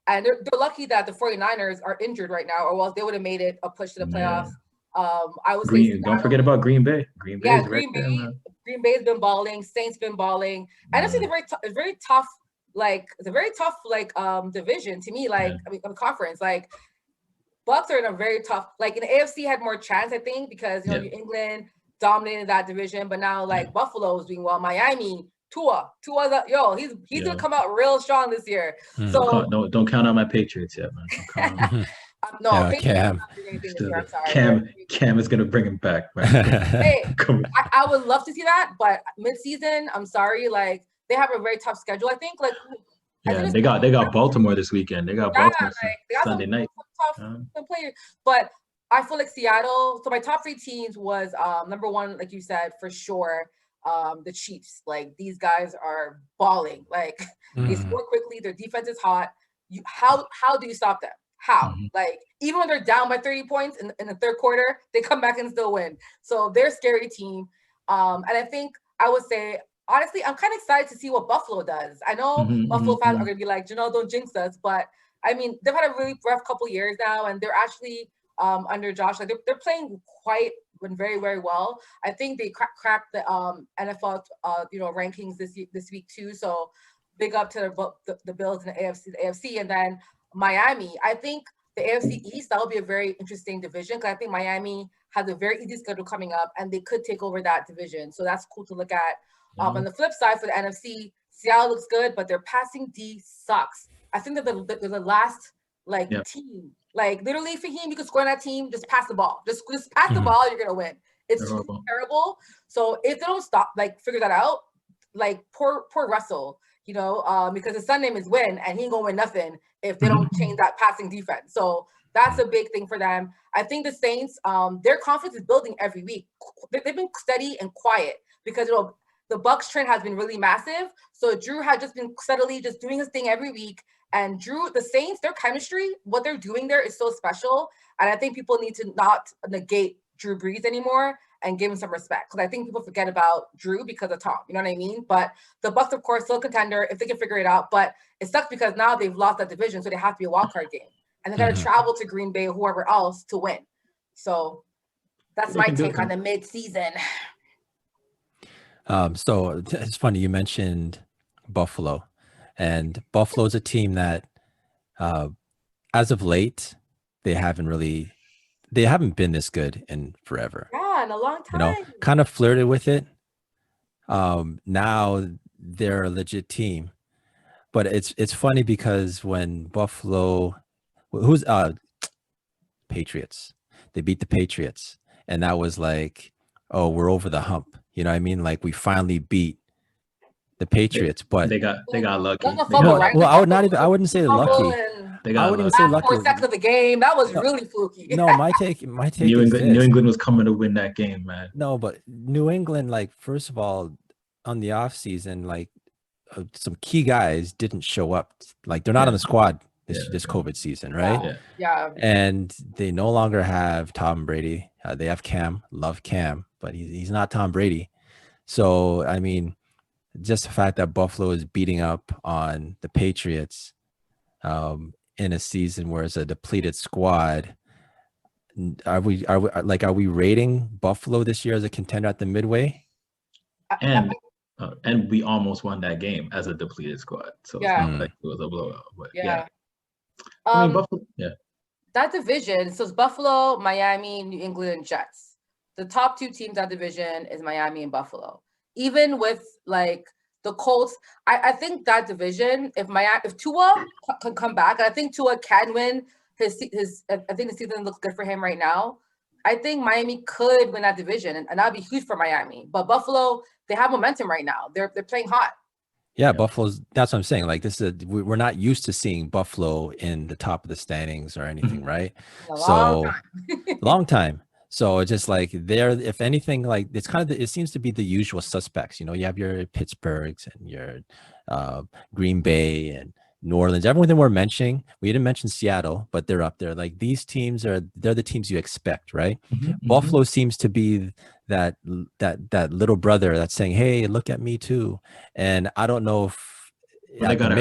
they're lucky that the 49ers are injured right now, or else they would have made it a push to the playoffs. I would say don't forget about Green Bay. Green Bay's Bay's been balling. Saints been balling. NFC is very tough. Like it's a very tough division to me. Conference. Like Bucs are in a very tough. Like in the AFC had more chance, I think, because New England dominated that division, but now Buffalo is doing well. Miami, Tua's he's gonna come out real strong this year. So don't count on my Patriots yet, man. Cam. Cam is gonna bring him back. Right? Hey, I would love to see that, but mid-season, I'm sorry, like they have a very tough schedule. I think they got Baltimore this weekend. They got Baltimore Sunday night. Tough players, but I feel like Seattle. So my top 3 teams was number 1, like you said, for sure. The Chiefs. Like these guys are balling. Like they score quickly. Their defense is hot. How do you stop them? How? Like even when they're down by 30 points in the third quarter, they come back and still win. So they're a scary team. And I think I would say, honestly, I'm kind of excited to see what Buffalo does. I know Buffalo fans are going to be like, don't jinx us. But, they've had a really rough couple years now, and they're actually under Josh. Like they're playing very, very well. I think they cracked the NFL, rankings this week too. So big up to the Bills and the AFC. And then Miami. I think the AFC East, that will be a very interesting division, because I think Miami has a very easy schedule coming up, and they could take over that division. So that's cool to look at. On the flip side, for the NFC, Seattle looks good, but their passing D sucks. I think that they're the last team. Like literally, Faheem, you can score on that team. Just pass the ball. Just pass the ball. You're gonna win. It's terrible. So if they don't figure that out, poor Russell, because his son name is Win, and he ain't gonna win nothing if they don't change that passing defense. So that's a big thing for them. I think the Saints, their confidence is building every week. They've been steady and quiet because the Bucs trend has been really massive. So Drew had just been steadily just doing his thing every week. And the Saints, their chemistry, what they're doing there is so special. And I think people need to not negate Drew Brees anymore and give him some respect. Because I think people forget about Drew because of Tom. You know what I mean? But the Bucs, of course, still a contender if they can figure it out. But it sucks because now they've lost that division, so they have to be a wild card game. And they got to travel to Green Bay or whoever else to win. So that's my take on the mid-season. So it's funny you mentioned Buffalo, and Buffalo's a team that, as of late, they haven't been this good in forever. Yeah, in a long time. You know, kind of flirted with it. Now they're a legit team, but it's funny because when Buffalo, who's Patriots, they beat the Patriots, and that was like, oh, we're over the hump. You know what I mean? Like we finally beat the Patriots, but they got lucky. That was a fumble, right? Well, I wouldn't say lucky. I wouldn't even say lucky. 4 seconds of the game. That was really fluky. No, my take New is England, this. New England was coming to win that game, man. No, but New England, like, first of all, on the off season, like some key guys didn't show up. Like they're not on the squad this COVID season, right? Yeah. And they no longer have Tom Brady. They have Cam. Love Cam, but he's not Tom Brady. So I mean, just the fact that Buffalo is beating up on the Patriots in a season where it's a depleted squad. Are we rating Buffalo this year as a contender at the midway? And we almost won that game as a depleted squad. So it's not like it was a blowout. But I mean, Buffalo, that division, so it's Buffalo, Miami, New England, and Jets. The top 2 teams that division is Miami and Buffalo. Even with like the Colts, I think that division, if Tua can come back, and I think Tua can win I think the season looks good for him right now. I think Miami could win that division, and that'd be huge for Miami. But Buffalo, they have momentum right now. They're playing hot. Yeah, Buffalo's. That's what I'm saying. Like we're not used to seeing Buffalo in the top of the standings or anything, right? Long time. So it's just like if anything, like it's kind of it seems to be the usual suspects. You know, you have your Pittsburghs and your Green Bay and New Orleans. Everyone that we're mentioning, we didn't mention Seattle, but they're up there. Like these teams they're the teams you expect, right? Buffalo seems to be that little brother that's saying, "Hey, look at me too." And I don't know if they got to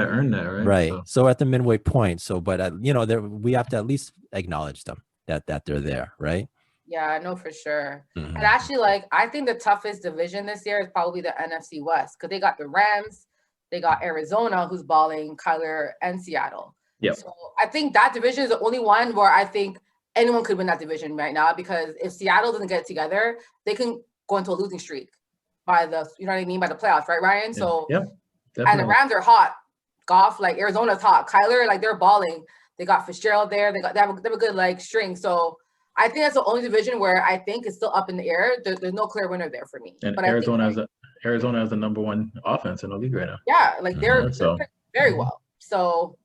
earn that, right? Right. So at the midway point. So, but we have to at least acknowledge them that they're there, right? Yeah, I know for sure. And actually, like I think the toughest division this year is probably the NFC West because they got the Rams. They got Arizona, who's balling, Kyler, and Seattle. Yep. So I think that division is the only one where I think anyone could win that division right now because if Seattle doesn't get it together, they can go into a losing streak by the playoffs, right, Ryan? So and the Rams are hot. Goff, like Arizona's hot. Kyler, like they're balling. They got Fitzgerald there. They have a good like string. So I think that's the only division where I think it's still up in the air. There's no clear winner there for me. And but Arizona has the number 1 offense in the league right now. Yeah, like they're very well. So,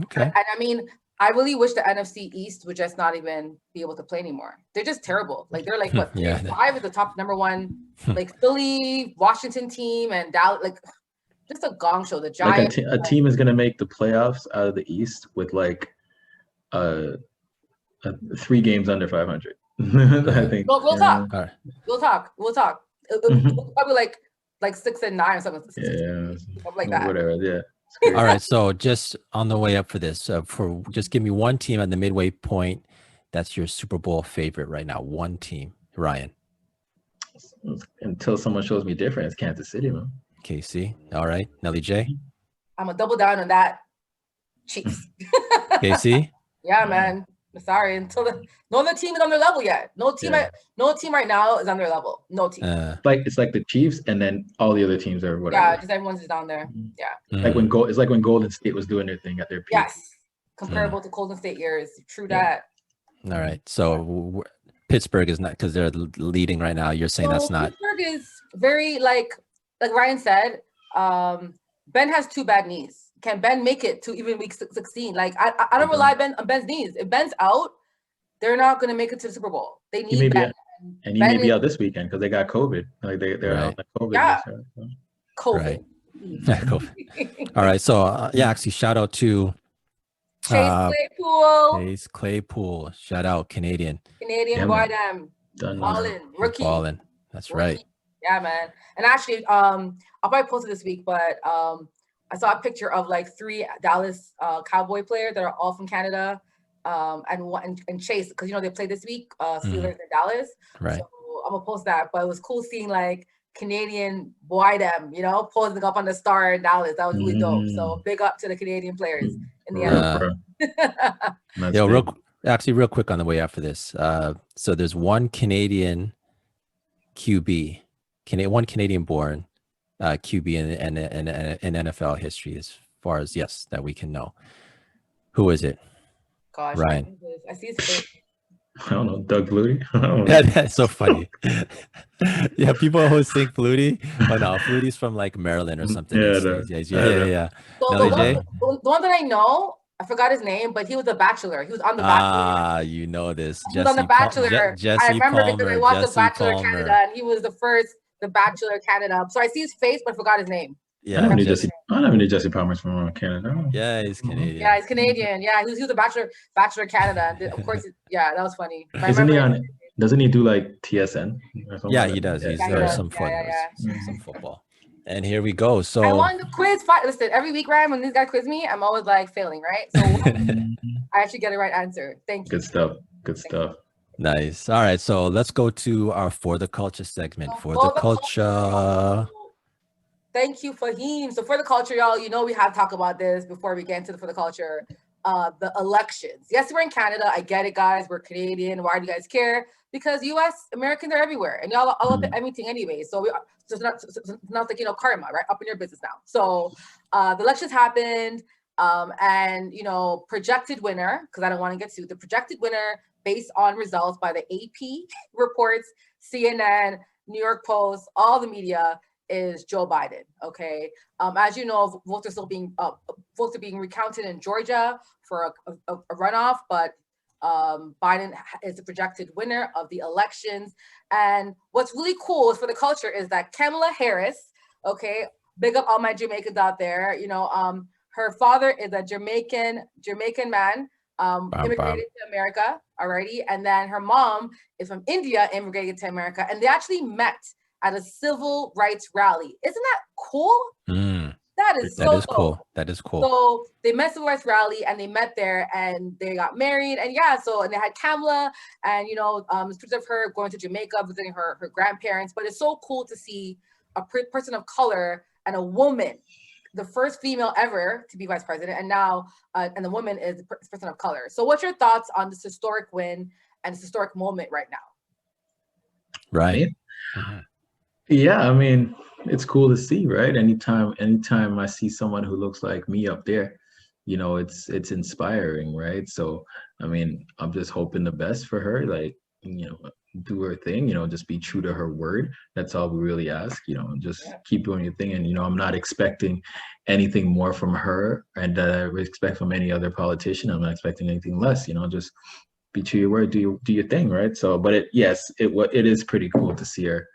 okay. And I mean, I really wish the NFC East would just not even be able to play anymore. They're just terrible. Like they're like what 5 is the top number 1, like Philly, Washington team, and Dallas. Like just a gong show. The Giants. Like a team is gonna make the playoffs out of the East with like 3 games under 500. I think. We'll talk. Right. We'll talk. It'll probably like 6 and 9 or something. Something like that. Whatever. Yeah. All right. So just on the way up for this, just give me one team at the midway point that's your Super Bowl favorite right now. One team, Ryan. Until someone shows me different, it's Kansas City, man. KC. All right. Nelly J. I'm gonna double down on that. Chiefs. KC. Yeah, man. Sorry, no other team is on their level yet. No team right now is on their level. No team. It's like the Chiefs, and then all the other teams are whatever. Yeah, just everyone's just down there. Yeah. Like when Golden State was doing their thing at their peak. Yes, comparable to Golden State years. True that. All right, so Pittsburgh is not because they're leading right now. You're saying that's not. Pittsburgh is very like Ryan said. Ben has 2 bad knees. Can Ben make it to even week 16? Like I don't rely on Ben's knees. If Ben's out, they're not going to make it to the Super Bowl. They need Ben. And he may be out this weekend because they got COVID. Like they're out like COVID. Yeah. COVID. Right. COVID. All right. So actually, shout out to Chase Claypool. Shout out Canadian boy, them rookie. Balling. That's right. Yeah, man. And actually, I'll probably post it this week, but I saw a picture of like 3 Dallas Cowboy players that are all from Canada. and Chase, because they play this week, Steelers in Dallas. Right. So I'm gonna post that. But it was cool seeing like Canadian boy them, posing up on the star in Dallas. That was really dope. So big up to the Canadian players in the NFL. Real quick on the way after this. So there's one Canadian QB, one Canadian-born QB in NFL history, as far as that we can know. Who is it? Gosh, Ryan. I see his face. I don't know, Doug Flutie. That's so funny. Yeah, people always think Flutie. Oh no, Flutie's from like Maryland or something. Yeah. So Nelly J. The one that I know, I forgot his name, but he was The Bachelor. He was on The Bachelor. You know this. He was on The Bachelor. I remember Palmer, because I watched The Bachelor Canada, and he was the first The Bachelor Canada. So I see his face, but I forgot his name. Yeah, I never knew Jesse Palmer's from Canada. Yeah, he's Canadian. Yeah, he's Canadian. Yeah, he was the Bachelor Canada. Of course, that was funny. Doesn't he do like TSN? Yeah, he does. He's some football. And here we go. So I won the quiz. Listen, every week, Ryan, when these guys quiz me, I'm always like failing, right? So I actually get the right answer. Thank you. Good stuff. Nice. All right, so let's go to our For the Culture segment. For the culture. Thank you, Faheem. So for the culture, y'all, we have to talk about this before we get into for the culture. The elections. Yes, we're in Canada. I get it, guys. We're Canadian. Why do you guys care? Because U.S. Americans are everywhere, and y'all all up everything anyway. So it's not like karma, right? Up in your business now. So the elections happened, and projected winner, because I don't want to get sued. The projected winner, based on results by the AP reports, CNN, New York Post, all the media, is Joe Biden. Okay, as you know, votes are being recounted in Georgia for a runoff, but Biden is the projected winner of the elections. And what's really cool is for the culture is that Kamala Harris. Okay, big up all my Jamaicans out there. Her father is a Jamaican man, immigrated to America already, and then her mom is from India, immigrated to America, and they actually met at a civil rights rally. Isn't that cool? That is cool. That is cool. So they met civil rights rally and they met there and they got married. And and they had Kamala and, it's pictures of her going to Jamaica, visiting her grandparents. But it's so cool to see a person of color and a woman, the first female ever to be vice president. And now, and the woman is the person of color. So what's your thoughts on this historic win and this historic moment right now? Right. Yeah, I mean, it's cool to see, right? Anytime I see someone who looks like me up there, it's inspiring, right? So, I mean, I'm just hoping the best for her, like, do her thing, just be true to her word. That's all we really ask, just keep doing your thing. And, I'm not expecting anything more from her and expect from any other politician. I'm not expecting anything less, just be true to your word, do your thing, right? So, but it is pretty cool to see her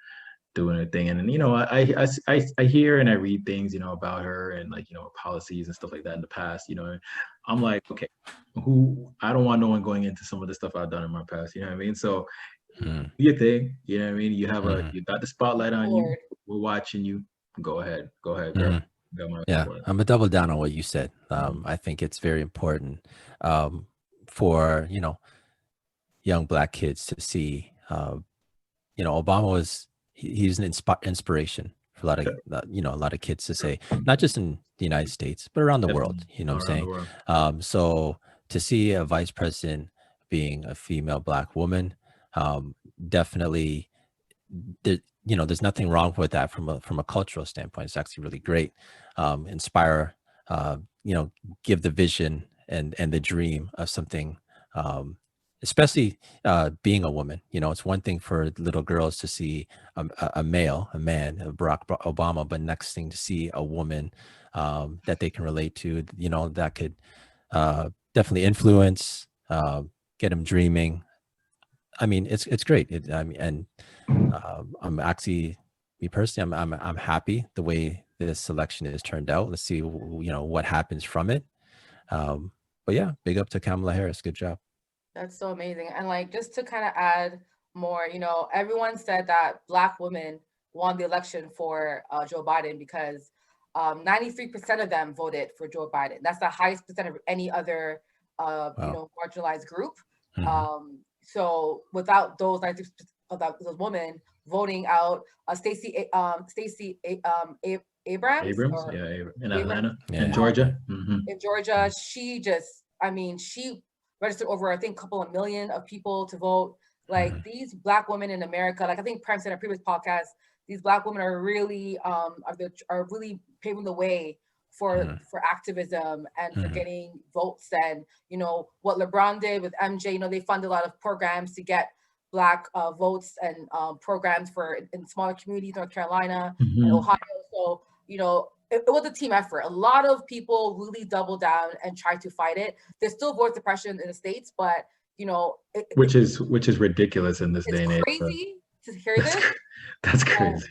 doing her thing. And I hear and I read things about her and policies and stuff like that in the past. I'm like, okay, I don't want no one going into some of the stuff I've done in my past. You know what I mean? So do your thing. You know what I mean? You have you got the spotlight on you. We're watching you. Go ahead, girl. Yeah, I'm gonna double down on what you said. I think it's very important for young Black kids to see. Obama was. He's an inspiration for a lot of kids to say, not just in the United States, but around the world, what I'm saying? So to see a vice president being a female Black woman, definitely, there's nothing wrong with that from a cultural standpoint. It's actually really great. Inspire, give the vision and the dream of something, especially being a woman. It's one thing for little girls to see a man, Barack Obama, but next thing to see a woman that they can relate to, that could definitely influence, get them dreaming. I mean, it's great. I'm actually, me personally, I'm happy the way this election has turned out. Let's see, what happens from it. But yeah, big up to Kamala Harris. Good job. That's so amazing. And just to kind of add more, everyone said that Black women won the election for Joe Biden because 93% of them voted for Joe Biden. That's the highest percent of any other marginalized group. So without those 90% of those women voting out Stacey Abrams, in Atlanta, in Georgia. In Georgia, she registered over, I think, a couple of million of people to vote. Like these Black women in America, like I think Prem said in a previous podcast, these Black women are really are really paving the way for activism and for getting votes. And what LeBron did with MJ, they funded a lot of programs to get Black votes and programs in smaller communities, North Carolina and Ohio. So it was a team effort. A lot of people really doubled down and tried to fight it. There's still voter suppression in the States, but which is ridiculous in this day and age. It's crazy to hear this. That's crazy.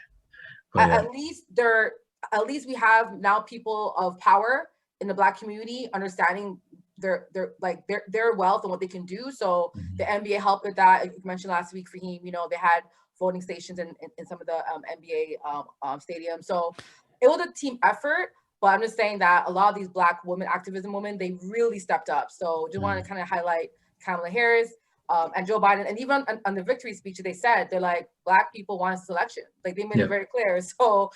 At least we have now people of power in the Black community understanding their wealth and what they can do. So the NBA helped with that. You mentioned last week, Faheem, they had voting stations in some of the NBA stadiums. So it was a team effort, but I'm just saying that a lot of these Black activism women, they really stepped up. So just want to kind of highlight Kamala Harris and Joe Biden. And even on the victory speech, they said, they're like, Black people want this election. Like they made it very clear. So,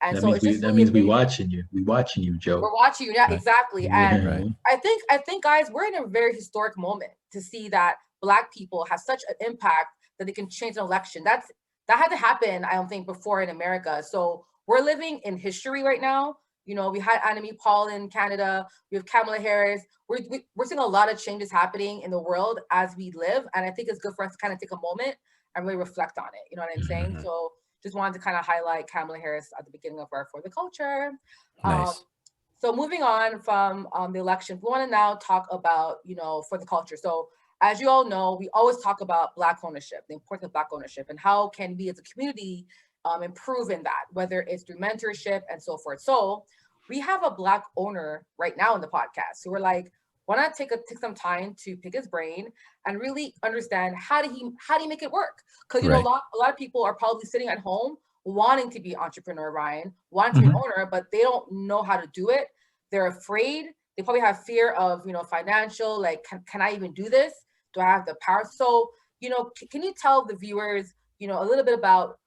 and that means we watching you. We watching you, Joe. We're watching you. Yeah, exactly. And I think, guys, we're in a very historic moment to see that Black people have such an impact that they can change an election. That had to happen, I don't think, before in America. So we're living in history right now. We had Annamie Paul in Canada. We have Kamala Harris. We're seeing a lot of changes happening in the world as we live. And I think it's good for us to kind of take a moment and really reflect on it. You know what I'm saying? So just wanted to kind of highlight Kamala Harris at the beginning of our For the Culture. Nice. So moving on from the election, we want to now talk about, For the Culture. So as you all know, we always talk about Black ownership, the importance of Black ownership, and how can we as a community improve in that, whether it's through mentorship and so forth. So we have a Black owner right now in the podcast. So we're like, why not take some time to pick his brain and really understand how do you make it work? Because a lot of people are probably sitting at home wanting to be an entrepreneur, Ryan, wanting to be an owner, but they don't know how to do it. They're afraid. They probably have fear of financial, like can I even do this? Do I have the power? So can you tell the viewers a little bit about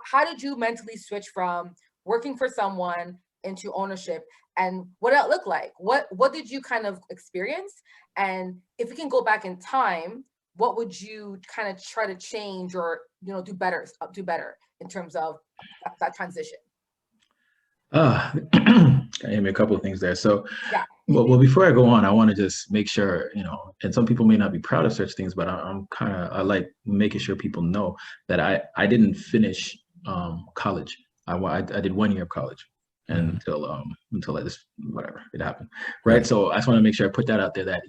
how did you mentally switch from working for someone into ownership, and what did it look like? What did you kind of experience? And if you can go back in time, what would you kind of try to change or do better in terms of that transition? I gave me a couple of things there. So well, before I go on, I want to just make sure, and some people may not be proud of such things, but I like making sure people know that I didn't finish college. I did 1 year of college until I just, whatever, it happened. Right. So I just want to make sure I put that out there that,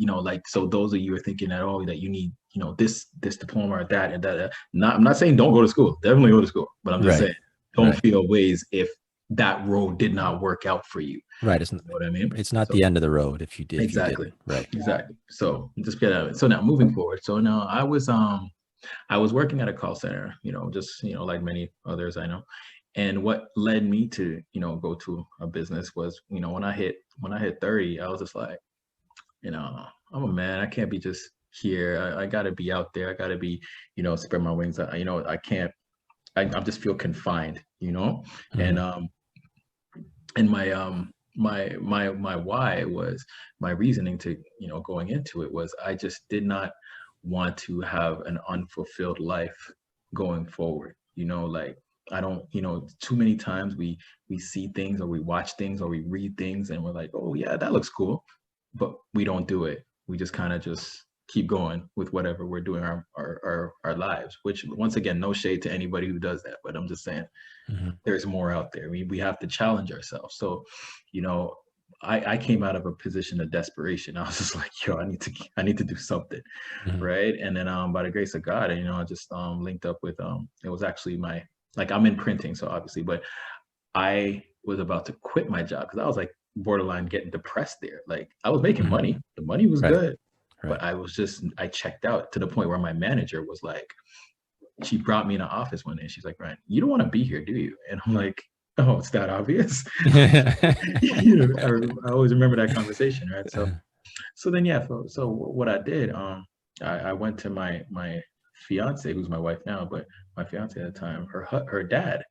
so those of you are thinking that, that you need, this diploma or that and that. I'm not saying don't go to school, definitely go to school, but I'm just saying don't feel ways if that road did not work out for you. Right. You know what I mean? It's not the end of the road if you did. Exactly. If you didn't. Right. Exactly. So just get out of it. So now moving forward. So now I was working at a call center, just, like many others I know. And what led me to, go to a business was, when I hit 30, I was just like, I'm a man. I can't be just here. I got to be out there. I got to be, spread my wings. I can't. I just feel confined, and my why was, my reasoning to going into it was, I just did not want to have an unfulfilled life going forward. Like I don't, too many times we see things or we watch things or we read things and we're like, oh yeah, that looks cool, but we don't do it. We just kind of just keep going with whatever we're doing our lives, which once again, no shade to anybody who does that, but I'm just saying there's more out there. We have to challenge ourselves. So, I came out of a position of desperation. I was just like, yo, I need to do something. Right. And then by the grace of God, I just linked up with it was actually I'm in printing, so obviously, but I was about to quit my job because I was like borderline getting depressed there. Like I was making money. The money was good. But I checked out to the point where my manager was like, she brought me in the office one day and she's like, Ryan, you don't want to be here, do you? And I'm like, oh, it's that obvious. I always remember that conversation, right? So So then, yeah. So what I did, I went to my fiance, who's my wife now, but my fiance at the time, her dad,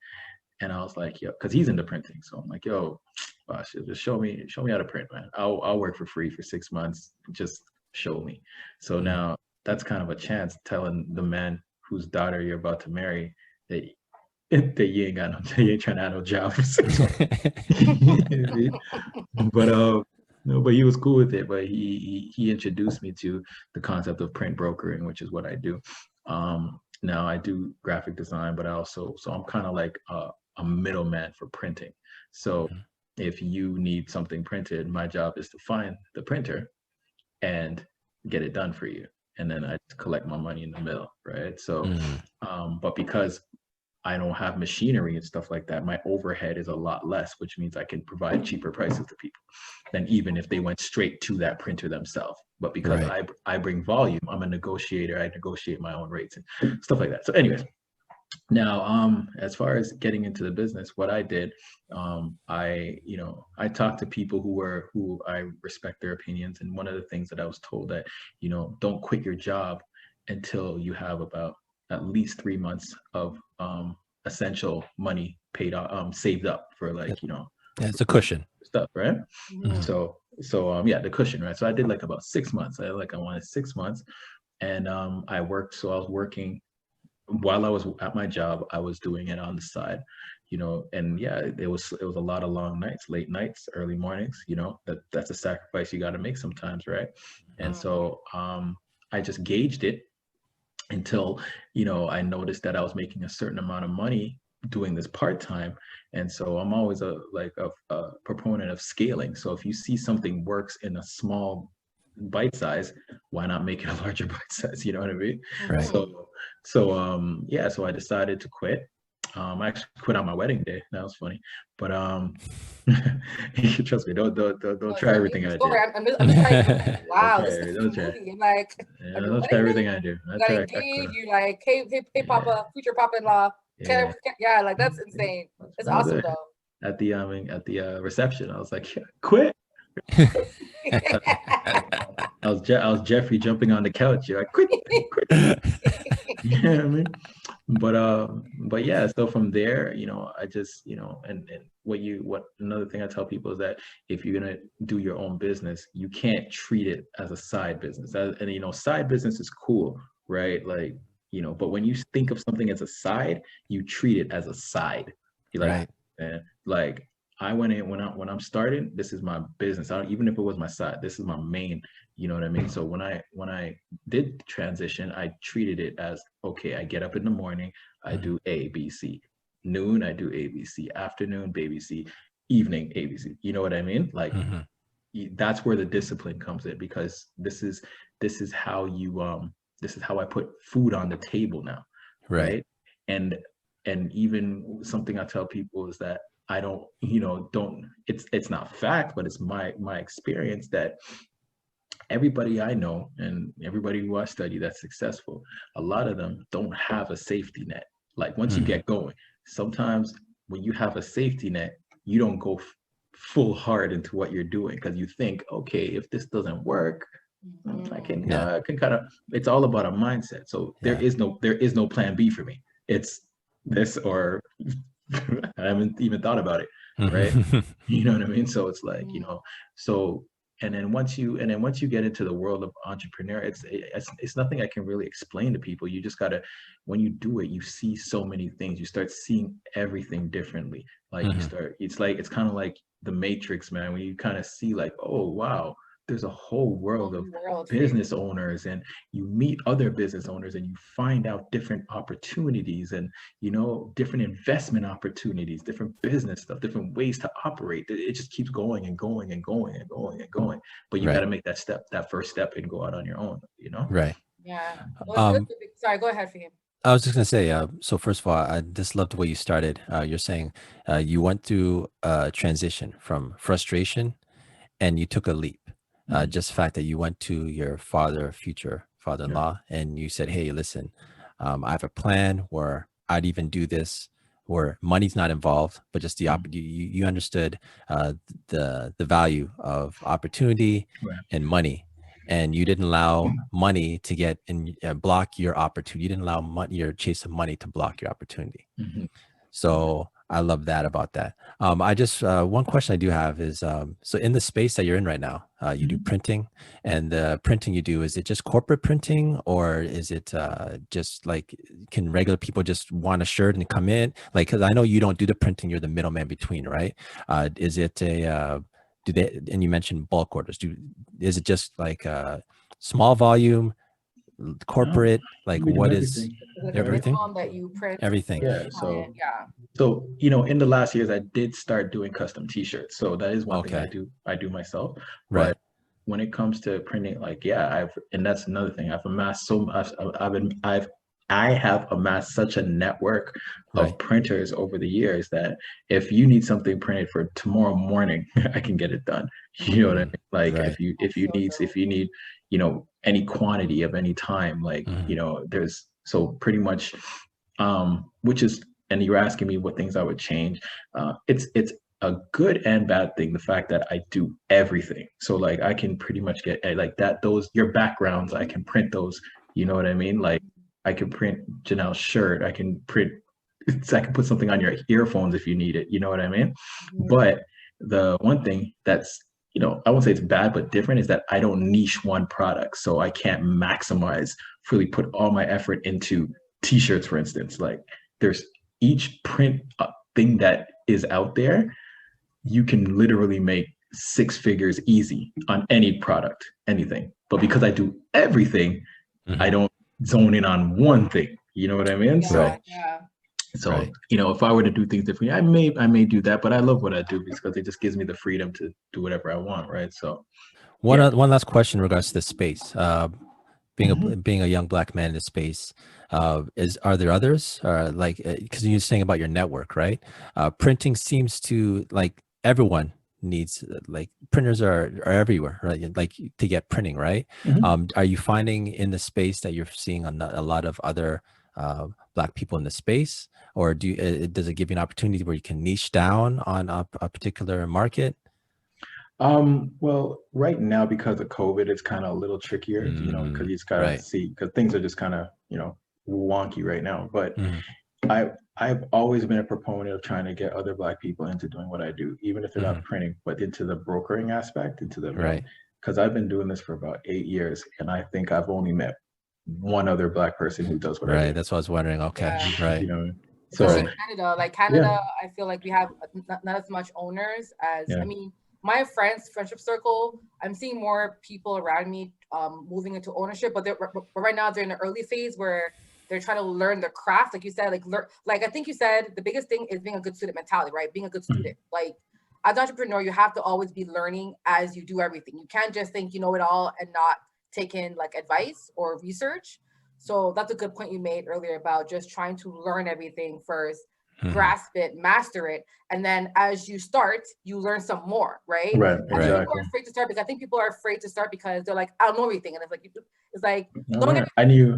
and I was like, yo, because he's into printing, so I'm like, yo, boss, just show me how to print, man. I'll work for free for 6 months. Just show me. So now that's kind of a chance telling the man whose daughter you're about to marry that that you ain't got no, you ain't trying to have no job for 6 months. But no, but he was cool with it. But he introduced me to the concept of print brokering, which is what I do. Now I do graphic design, but I also so I'm kind of like a middleman for printing. So if you need something printed, my job is to find the printer and get it done for you, and then I collect my money in the middle, right? So, but because I don't have machinery and stuff like that, my overhead is a lot less, which means I can provide cheaper prices to people than even if they went straight to that printer themselves. But because I bring volume, I'm a negotiator. I negotiate my own rates and stuff like that. So anyways, now as far as getting into the business, what I did, I talked to people who I respect their opinions. And one of the things that I was told that, don't quit your job until you have about at least 3 months of essential money paid saved up for it's a cushion stuff, right? So the cushion, right? So I did like about 6 months. I wanted 6 months, and I worked. So I was working while I was at my job. I was doing it on the side, and yeah, it was a lot of long nights, late nights, early mornings. That's a sacrifice you got to make sometimes, right? And so I just gauged it until I noticed that I was making a certain amount of money doing this part-time. And so I'm always a proponent of scaling. So if you see something works in a small bite size, why not make it a larger bite size? You know what I mean? Right. So I decided to quit. I actually quit on my wedding day. That was funny, but trust me, don't try everything I do. I'm just like, wow, this is a movie. I'm like, don't try everything I do. You like, hey, Papa, future Papa-in-law. Yeah, like that's insane. It's awesome though. At the reception, I was like, quit. I was Jeffrey jumping on the couch. You're like, quit. You know what I mean? But yeah, so from there, I just, and what another thing I tell people is that if you're gonna do your own business, you can't treat it as a side business. And side business is cool, right? Like, but when you think of something as a side, you treat it as a side. You're like, right. Man, like I went in when I'm starting, this is my business. Even if it was my side, this is my main, you know what I mean? So when I did transition, I treated it as, okay, I get up in the morning, I do A, B, C. Noon, I do A, B, C. Afternoon, B, C. Evening, A, B, C. You know what I mean? Like that's where the discipline comes in, because this is how this is how I put food on the table now. Right. And even something I tell people is that I don't, it's not fact, but it's my experience that everybody I know and everybody who I study that's successful, a lot of them don't have a safety net. Like once you get going, sometimes when you have a safety net, you don't go full hard into what you're doing, because you think, okay, if this doesn't work, I can kind of, it's all about a mindset. So there is no plan B for me. It's this, or I haven't even thought about it, right? You know what I mean? So it's like, so and then once you get into the world of entrepreneur, it's nothing I can really explain to people. You just gotta, when you do it, you see so many things. You start seeing everything differently. Like it's kind of like the Matrix, man, when you kind of see like, oh wow, there's a whole world of business owners, and you meet other business owners and you find out different opportunities and, different investment opportunities, different business stuff, different ways to operate. It just keeps going and going and going and going and going. But you got to make that first step and go out on your own, Right. Yeah. Well, sorry, go ahead, Faheem. I was just going to say, so first of all, I just love the way you started. You're saying you went through a transition from frustration and you took a leap. Just the fact that you went to your future father-in-law, and you said, hey, listen, I have a plan where I'd even do this where money's not involved, but just the you understood the value of opportunity and money, and you didn't allow money to get and block your opportunity. You didn't allow your chase of money to block your opportunity. So I love that about that. I just one question I do have is so in the space that you're in right now, you do printing, and the printing you do, is it just corporate printing, or is it just like, can regular people just want a shirt and come in? Like, because I know you don't do the printing, you're the middleman between, right? Is it a do they, and you mentioned bulk orders, is it just like small volume, corporate, like what is everything? That you print. Everything. So, you know, in the last years, I did start doing custom T-shirts. So that is one thing I do myself. But when it comes to printing, like, and that's another thing. I've amassed so much. I have amassed such a network of printers over the years that if you need something printed for tomorrow morning, I can get it done. You know what I mean? Like if you need, you know, any quantity of any time, like, you know, there's so pretty much, which is, and you're asking me what things I would change. It's a good and bad thing, the fact that I do everything. So like I can pretty much get like that, those, your backgrounds, I can print those, you know what I mean? Like I can print Janelle's shirt, I can put something on your earphones if you need it, you know what I mean? But the one thing that's, you know, I won't say it's bad, but different, is that I don't niche one product. So I can't really put all my effort into T-shirts, for instance. Like there's each print thing that is out there, you can literally make 6 figures easy on any product, anything. But because I do everything, I don't zone in on one thing. You know what I mean? So, you know, if I were to do things differently, I may do that, but I love what I do because it just gives me the freedom to do whatever I want, right? So one last question in regards to this space. Being a young Black man in this space, are there others, like, because you're saying about your network, right? Printing seems to, like, everyone needs, like, printers are everywhere, right? Like, to get printing, right? Are you finding in the space that you're seeing a lot of other Black people in the space, or does it give you an opportunity where you can niche down on a particular market? Well, right now, because of COVID, it's kind of a little trickier, you know, because you just gotta see, because things are just kind of, you know, wonky right now. But I've always been a proponent of trying to get other Black people into doing what I do, even if they're not printing, but into the brokering aspect, into the because I've been doing this for about 8 years, and I think I've only met one other Black person who does what I do. That's what I was wondering. Okay, You know, especially in Canada, I feel like we have not as much owners as I mean. My friendship circle, I'm seeing more people around me moving into ownership, but right now they're in the early phase where they're trying to learn the craft. Like you said, like I think you said, the biggest thing is being a good student mentality, right? Being a good student. Like as an entrepreneur, you have to always be learning as you do everything. You can't just think you know it all and not take in like advice or research. So that's a good point you made earlier about just trying to learn everything first, grasp it, master it, and then as you start, you learn some more, right? People are afraid to start because I think people are afraid to start because they're like, I don't know everything, and it's like I knew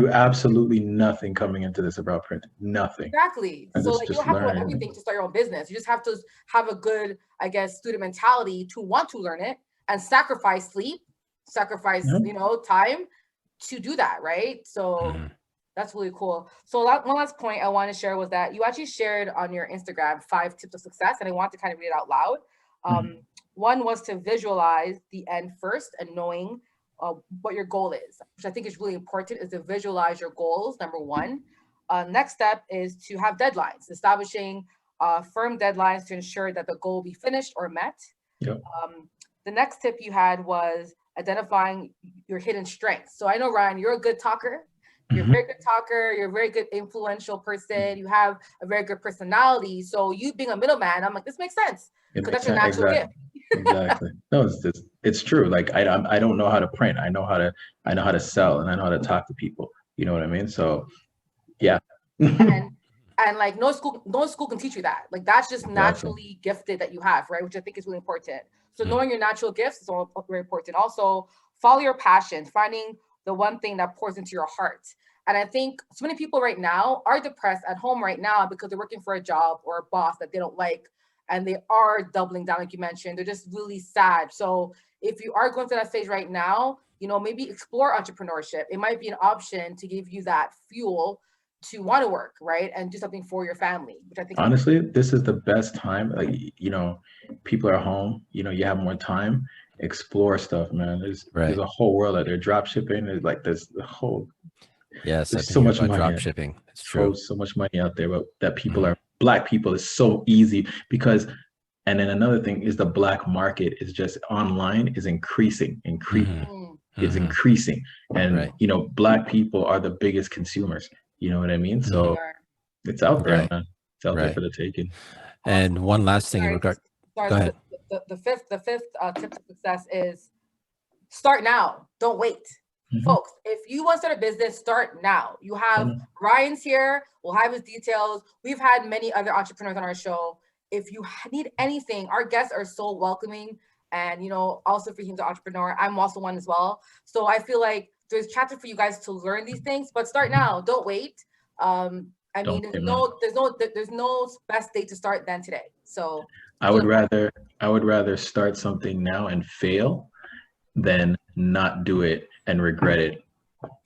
absolutely nothing coming into this about printing, nothing. Exactly. So like you don't have to know everything to start your own business. You just have to have a good, I guess, student mentality to want to learn it and sacrifice sleep, sacrifice you know, time to do that, right? So. That's really cool. So one last point I want to share was that you actually shared on your Instagram 5 tips of success, and I want to kind of read it out loud. One was to visualize the end first and knowing what your goal is, which I think is really important, is to visualize your goals, number one. Next step is to have deadlines, establishing firm deadlines to ensure that the goal will be finished or met. The next tip you had was identifying your hidden strengths. So I know, Ryan, you're a good talker. You're a very good talker. You're a very good influential person. You have a very good personality. So you being a middleman, I'm like, this makes sense because that's your natural gift. Exactly. No, it's true. Like I don't know how to print. I know how to sell, and I know how to talk to people. You know what I mean? So, yeah. and like no school can teach you that. Like that's just naturally gifted that you have, right? Which I think is really important. So knowing your natural gifts is all very important. Also, follow your passions, finding the one thing that pours into your heart. And I think so many people right now are depressed at home right now because they're working for a job or a boss that they don't like, and they are doubling down, like you mentioned. They're just really sad. So if you are going through that stage right now, maybe explore entrepreneurship. It might be an option to give you that fuel to want to work, right? And do something for your family, which I think honestly, this is the best time. Like, people are home, you have more time, explore stuff, man. There's a whole world out there. Drop shipping is like there's the whole Yes, there's I've been so hearing much about money. drop shipping. It's true. So much money out there, but that people are Black people is so easy because, and then another thing is the Black market is just online is increasing, it's increasing, and Black people are the biggest consumers. You know what I mean? So it's out there, man. It's out there for the taking. And one last thing in regard. Go ahead. The fifth tip to success is start now. Don't wait. Folks, if you want to start a business, start now. You have Ryan's here. We'll have his details. We've had many other entrepreneurs on our show. If you need anything, our guests are so welcoming. And, also for him, the entrepreneur, I'm also one as well. So I feel like there's chapter for you guys to learn these things, but start now. Don't wait. There's no best date to start than today. So I would rather start something now and fail than not do it and regret it.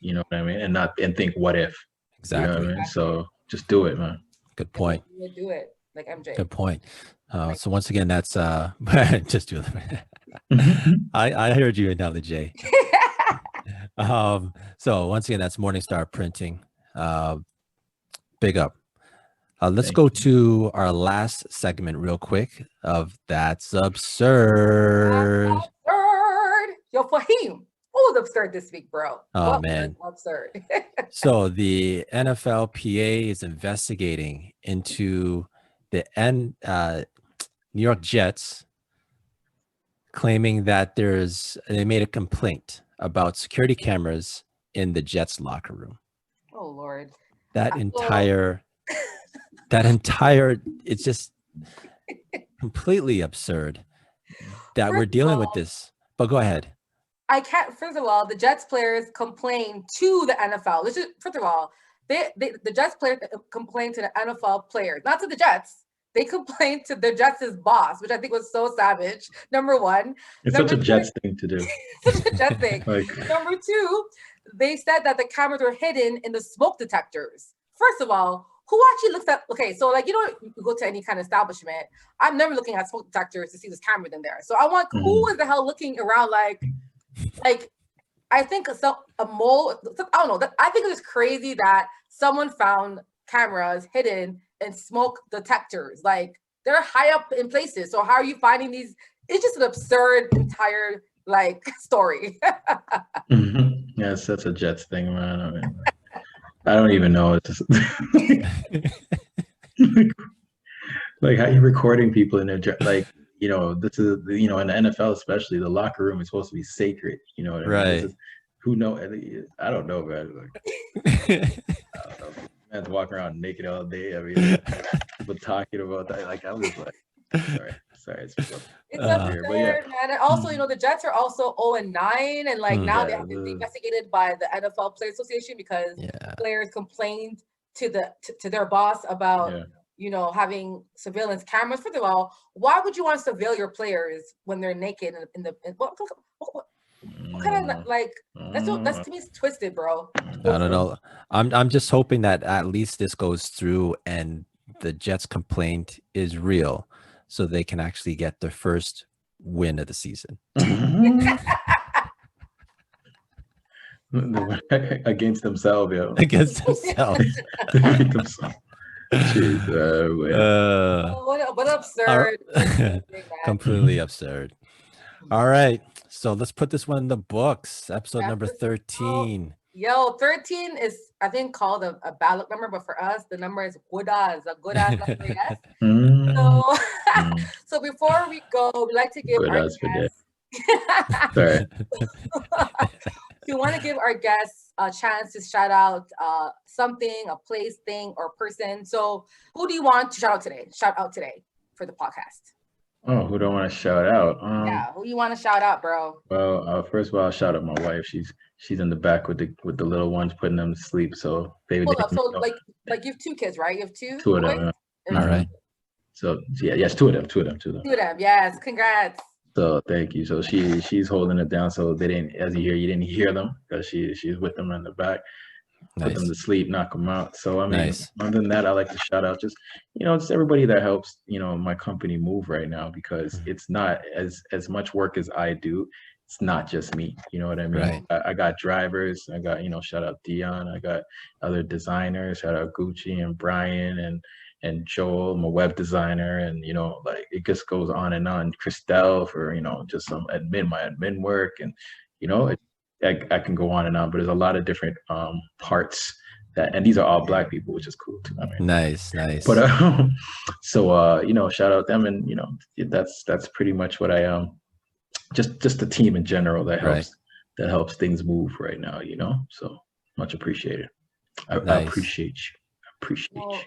You know what I mean? And think, what if? Exactly. You know what I mean? So just do it, man. Good point. Do it like MJ. Good point. So once again, that's just do it. I heard you, Nelly J. So once again, that's Morningstar Printing. Big up. Let's go to our last segment real quick of That's Absurd. That's absurd. Yo, Faheem, what was absurd this week, bro? Oh, man. Absurd. So the NFLPA is investigating into the New York Jets, claiming that they made a complaint about security cameras in the Jets locker room. Oh, Lord. That entire, it's just completely absurd that we're dealing with this. But go ahead. First of all, the Jets players complained to the NFL. First of all, the Jets players complained to the NFL players, not to the Jets. They complained to the Jets' boss, which I think was so savage. Number one. It's such a Jets thing to do. Such a Jets thing. Number two, they said that the cameras were hidden in the smoke detectors. First of all, who actually looks at, you go to any kind of establishment, I'm never looking at smoke detectors to see there's cameras in there. So I want, who is the hell looking around like, I think a mole, I don't know, I think it was crazy that someone found cameras hidden in smoke detectors. Like, they're high up in places. So how are you finding these? It's just an absurd entire story. Yeah, it's such a Jets thing, man. I mean, I don't even know. It's just like how you recording people in their this is in the NFL especially, the locker room is supposed to be sacred. You know what I mean? Who knows? I don't know, man. I don't know. Man's walking around naked all day. I mean, people talking about that. I was like, sorry, it's absurd, man. And also, the Jets are also 0-9, and now they have to be investigated by the NFL Players Association because players complained to their boss about having surveillance cameras. First of all, why would you want to surveil your players when they're naked what kind of that's to me is twisted, bro. I don't know. I'm just hoping that at least this goes through and the Jets' complaint is real, so they can actually get their first win of the season. Against themselves, yo. Against themselves. Jeez, what absurd. Completely absurd. All right. So let's put this one in the books. Episode number 13. 13 is, I think, called a ballot number, but for us, the number is good as a good ass number, yes. So before we go, we'd like to give our guests. Sorry. We want to give our guests a chance to shout out something, a place, thing, or person. So who do you want to shout out today for the podcast? Oh, who do I want to shout out? Yeah, who you want to shout out, bro? Well, first of all, I'll shout out my wife. She's in the back with the little ones, putting them to sleep. So they Hold up. So know, like you have 2 kids, right? You have two two of boys? them. Or All two? right. So yeah, yes, two of them. 2 of them. Yes. Congrats. So thank you. So she's holding it down. So they didn't, as you didn't hear them because she's with them in the back. Put them to Nice. sleep, knock them out. So I mean, Nice. other than that, I like to shout out just just everybody that helps my company move right now, because it's not as much work as I do. It's not just me. You know what I mean? Right. I got drivers. I got shout out Dion. I got other designers. Shout out Gucci and Brian and Joel, my web designer, and like it just goes on and on. Christelle for just some my admin work, and I can go on and on, but there's a lot of different parts and these are all Black people, which is cool too. I mean, Nice. but so shout out them, and that's pretty much what I just the team in general that helps Right. that helps things move right now. So much appreciated. I Nice. appreciate you. Well,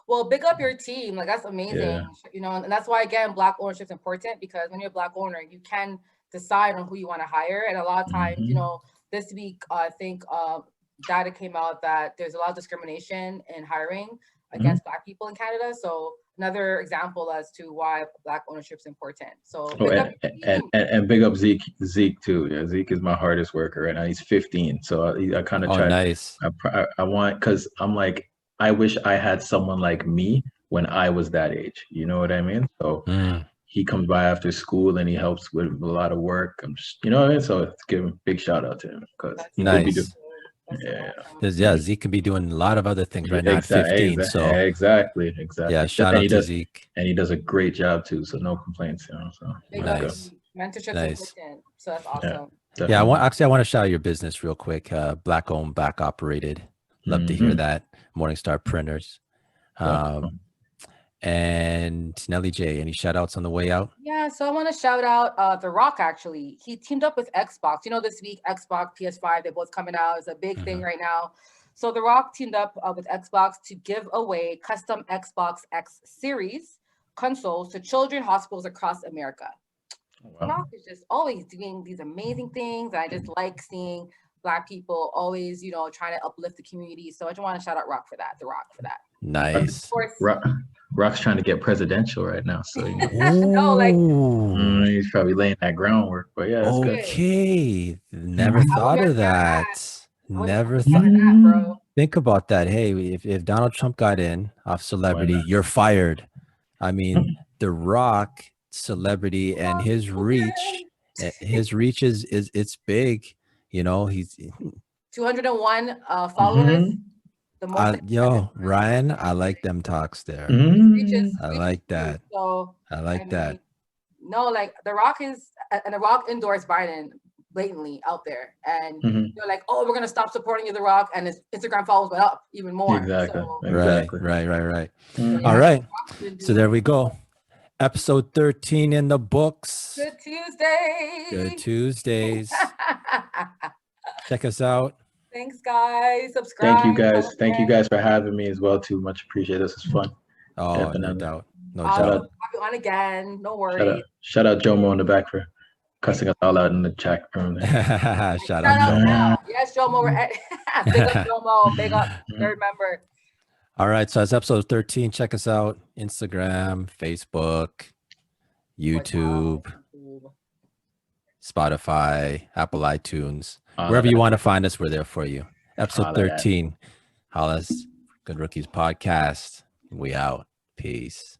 well, big up your team. Like that's amazing. Yeah. And that's why again, Black ownership is important, because when you're a Black owner, you can decide on who you want to hire. And a lot of times, this week, I think data came out that there's a lot of discrimination in hiring against Black people in Canada. So another example as to why Black ownership is important. So and big up Zeke too. Yeah, Zeke is my hardest worker right now. He's 15, so I kind of try. Nice. I want, because I'm like, I wish I had someone like me when I was that age. You know what I mean? So he comes by after school and he helps with a lot of work. I'm just, so let's give him a big shout out to him, because nice. Zeke can be doing a lot of other things right now at 15. So exactly. Yeah, shout out to Zeke. And he does a great job too. So no complaints. So nice. Mentorship is important. So that's awesome. Yeah, I want to shout out your business real quick. Black owned, Black operated. Love to hear that. Morningstar Printers. And Nelly J, any shout outs on the way out? Yeah, so I want to shout out The Rock, actually. He teamed up with Xbox. This week, Xbox, PS5, they're both coming out. It's a big thing right now. So The Rock teamed up with Xbox to give away custom Xbox X Series consoles to children hospitals across America. Wow. The Rock is just always doing these amazing things. And I just like seeing Black people always, trying to uplift the community. So I just want to shout out The Rock for that. Nice. Of course. Rock's trying to get presidential right now, so no, he's probably laying that groundwork. But yeah, that's good. Never thought of that. Never thought that, bro. Think about that. Hey, if Donald Trump got in off celebrity, you're fired. I mean, The Rock, celebrity, and his reach is it's big. He's 201 followers. Ryan, I like them talks there. I like that. So I like that. No, like The Rock is, and The Rock endorsed Biden blatantly out there, and they're like, "Oh, we're gonna stop supporting you, The Rock," and his Instagram followers went up even more. Exactly. So, Right. All right. So there we go. Episode 13 in the books. Good Tuesdays. Check us out. Thanks, guys. Subscribe. Thank you guys for having me as well too. Much appreciated. This is fun. Oh, definitely. No doubt. I'll have you on again. No worries. Shout out Jomo in the back for cussing us all out in the chat room. Shout out Jomo. Yes, Jomo. Big up Jomo. Big up third member. All right. So that's episode 13. Check us out. Instagram, Facebook, YouTube, Spotify, Apple iTunes. Wherever you want to find us, we're there for you. Episode 13. Hollis Good Rookies Podcast. We out. Peace.